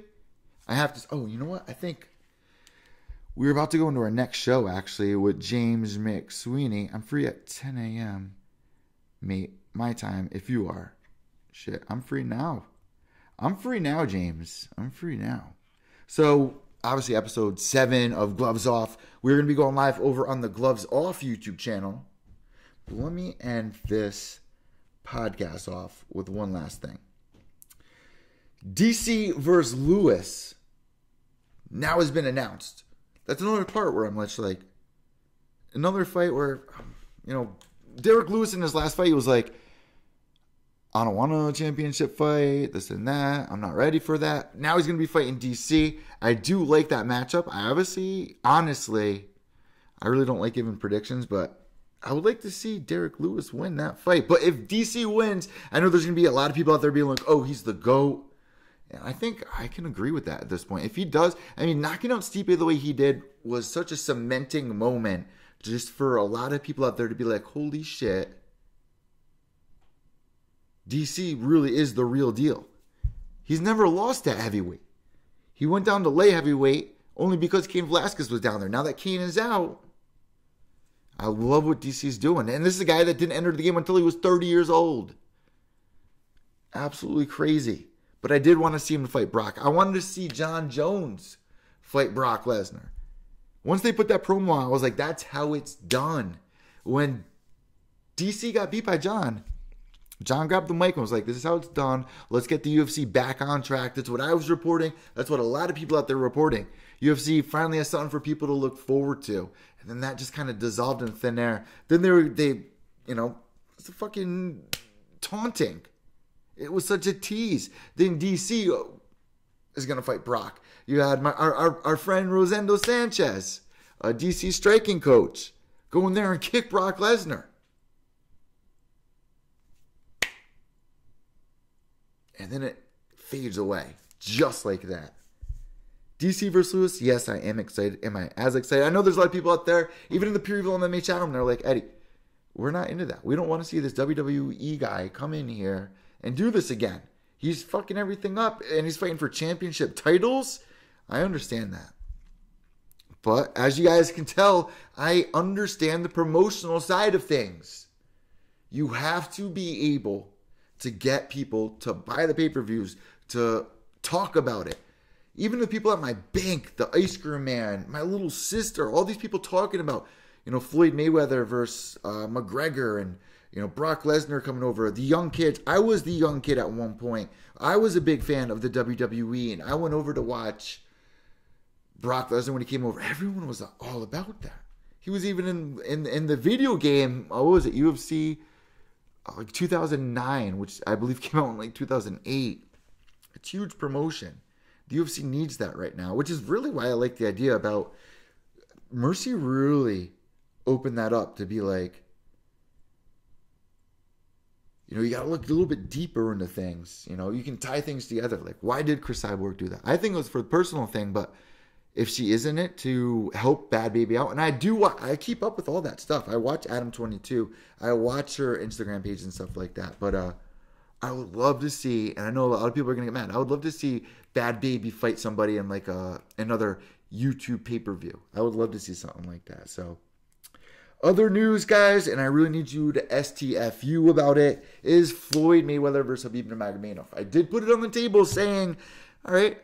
I have to... Oh, you know what? I think we're about to go into our next show, actually, with James McSweeney. I'm free at 10 a.m. Mate, my time, if you are. Shit, I'm free now. I'm free now, James. I'm free now. So, obviously, episode 7 of Gloves Off. We're going to be going live over on the Gloves Off YouTube channel. But let me end this podcast off with one last thing. DC versus Lewis now has been announced. That's another part where I'm much like, another fight where, Derek Lewis in his last fight, he was like, I don't want a championship fight, this and that. I'm not ready for that. Now he's going to be fighting DC. I do like that matchup. Honestly, I really don't like giving predictions, but I would like to see Derek Lewis win that fight. But if DC wins, I know there's going to be a lot of people out there being like, oh, he's the GOAT. And I think I can agree with that at this point. If he does, knocking out Stipe the way he did was such a cementing moment just for a lot of people out there to be like, holy shit, DC really is the real deal. He's never lost at heavyweight. He went down to light heavyweight only because Cain Velasquez was down there. Now that Cain is out, I love what DC's doing. And this is a guy that didn't enter the game until he was 30 years old. Absolutely crazy. But I did want to see him fight Brock. I wanted to see John Jones fight Brock Lesnar. Once they put that promo on, I was like, that's how it's done. When DC got beat by John grabbed the mic and was like, this is how it's done. Let's get the UFC back on track. That's what I was reporting. That's what a lot of people out there are reporting. UFC finally has something for people to look forward to. And then that just kind of dissolved in thin air. Then it's a fucking taunting. It was such a tease. Then DC is going to fight Brock. You had our friend Rosendo Sanchez, a DC striking coach, go in there and kick Brock Lesnar. And then it fades away just like that. DC versus Lewis, yes, I am excited. Am I as excited? I know there's a lot of people out there, even in the Pure Evil MMA chat room, they're like, Eddie, we're not into that. We don't want to see this WWE guy come in here and do this again. He's fucking everything up and he's fighting for championship titles. I understand that. But as you guys can tell, I understand the promotional side of things. You have to be able to get people to buy the pay-per-views, to talk about it. Even the people at my bank, the Ice Cream Man, my little sister, all these people talking about, Floyd Mayweather versus McGregor and, Brock Lesnar coming over, the young kids. I was the young kid at one point. I was a big fan of the WWE, and I went over to watch Brock Lesnar when he came over. Everyone was all about that. He was even in the video game, what was it, UFC 2009, which I believe came out in 2008. It's huge promotion. The UFC needs that right now, which is really why I like the idea about Mercy really opened that up to be like, you got to look a little bit deeper into things. You can tie things together. Like, why did Chris Cyborg do that? I think it was for the personal thing, but if she is in it to help Bad Baby out, and I keep up with all that stuff. I watch Adam22. I watch her Instagram page and stuff like that. But I would love to see, and I know a lot of people are going to get mad, I would love to see Bad Baby fight somebody in another YouTube pay-per-view. I would love to see something like that. So, other news, guys, and I really need you to STFU about it, is Floyd Mayweather versus Khabib Nurmagomedov. I did put it on the table saying, all right,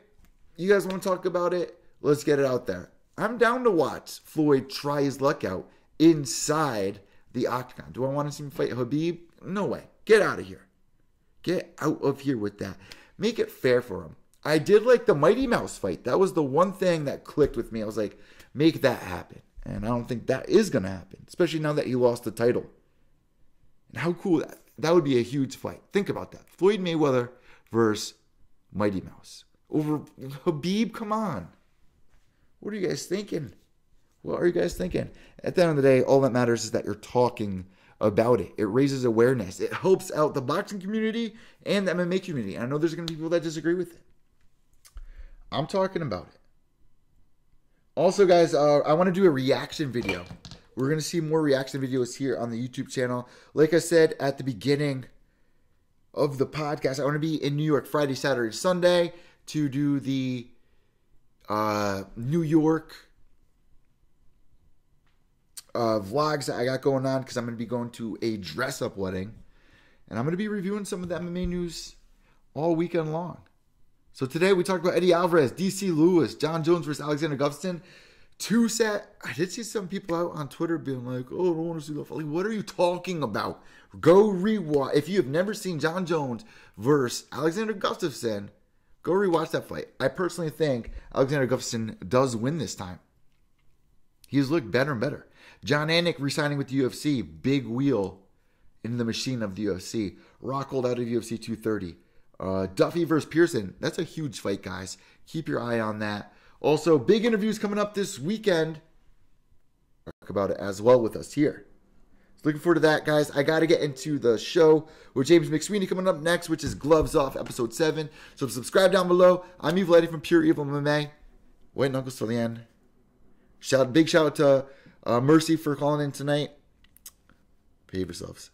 you guys want to talk about it? Let's get it out there. I'm down to watch Floyd try his luck out inside the octagon. Do I want to see him fight Khabib? No way. Get out of here. Get out of here with that. Make it fair for him. I did like the Mighty Mouse fight. That was the one thing that clicked with me. I was like, make that happen. And I don't think that is going to happen, especially now that he lost the title. And how cool that would be a huge fight. Think about that. Floyd Mayweather versus Mighty Mouse. Over Khabib, come on. What are you guys thinking? What are you guys thinking? At the end of the day, all that matters is that you're talking about it. It raises awareness. It helps out the boxing community and the MMA community. And I know there's going to be people that disagree with it. I'm talking about it. Also, guys, I want to do a reaction video. We're going to see more reaction videos here on the YouTube channel. Like I said at the beginning of the podcast, I want to be in New York Friday, Saturday, Sunday to do the New York vlogs that I got going on, because I'm going to be going to a dress-up wedding. And I'm going to be reviewing some of the MMA news all weekend long. So today we talked about Eddie Alvarez, DC Lewis, John Jones versus Alexander Gustafsson, Too sad. I did see some people out on Twitter being like, "Oh, I don't want to see that fight." Like, what are you talking about? Go rewatch. If you have never seen John Jones versus Alexander Gustafsson, go rewatch that fight. I personally think Alexander Gustafsson does win this time. He's looked better and better. John Anik re-signing with the UFC. Big wheel in the machine of the UFC. Rockhold out of UFC 230. Duffy versus Pearson. That's a huge fight, guys. Keep your eye on that. Also, big interviews coming up this weekend. Talk about it as well with us here. So looking forward to that, guys. I got to get into the show with James McSweeney coming up next, which is Gloves Off, Episode 7. So subscribe down below. I'm Evil Eddie from Pure Evil MMA. Wait, Uncle Solian. Big shout out to Mercy for calling in tonight. Behave yourselves.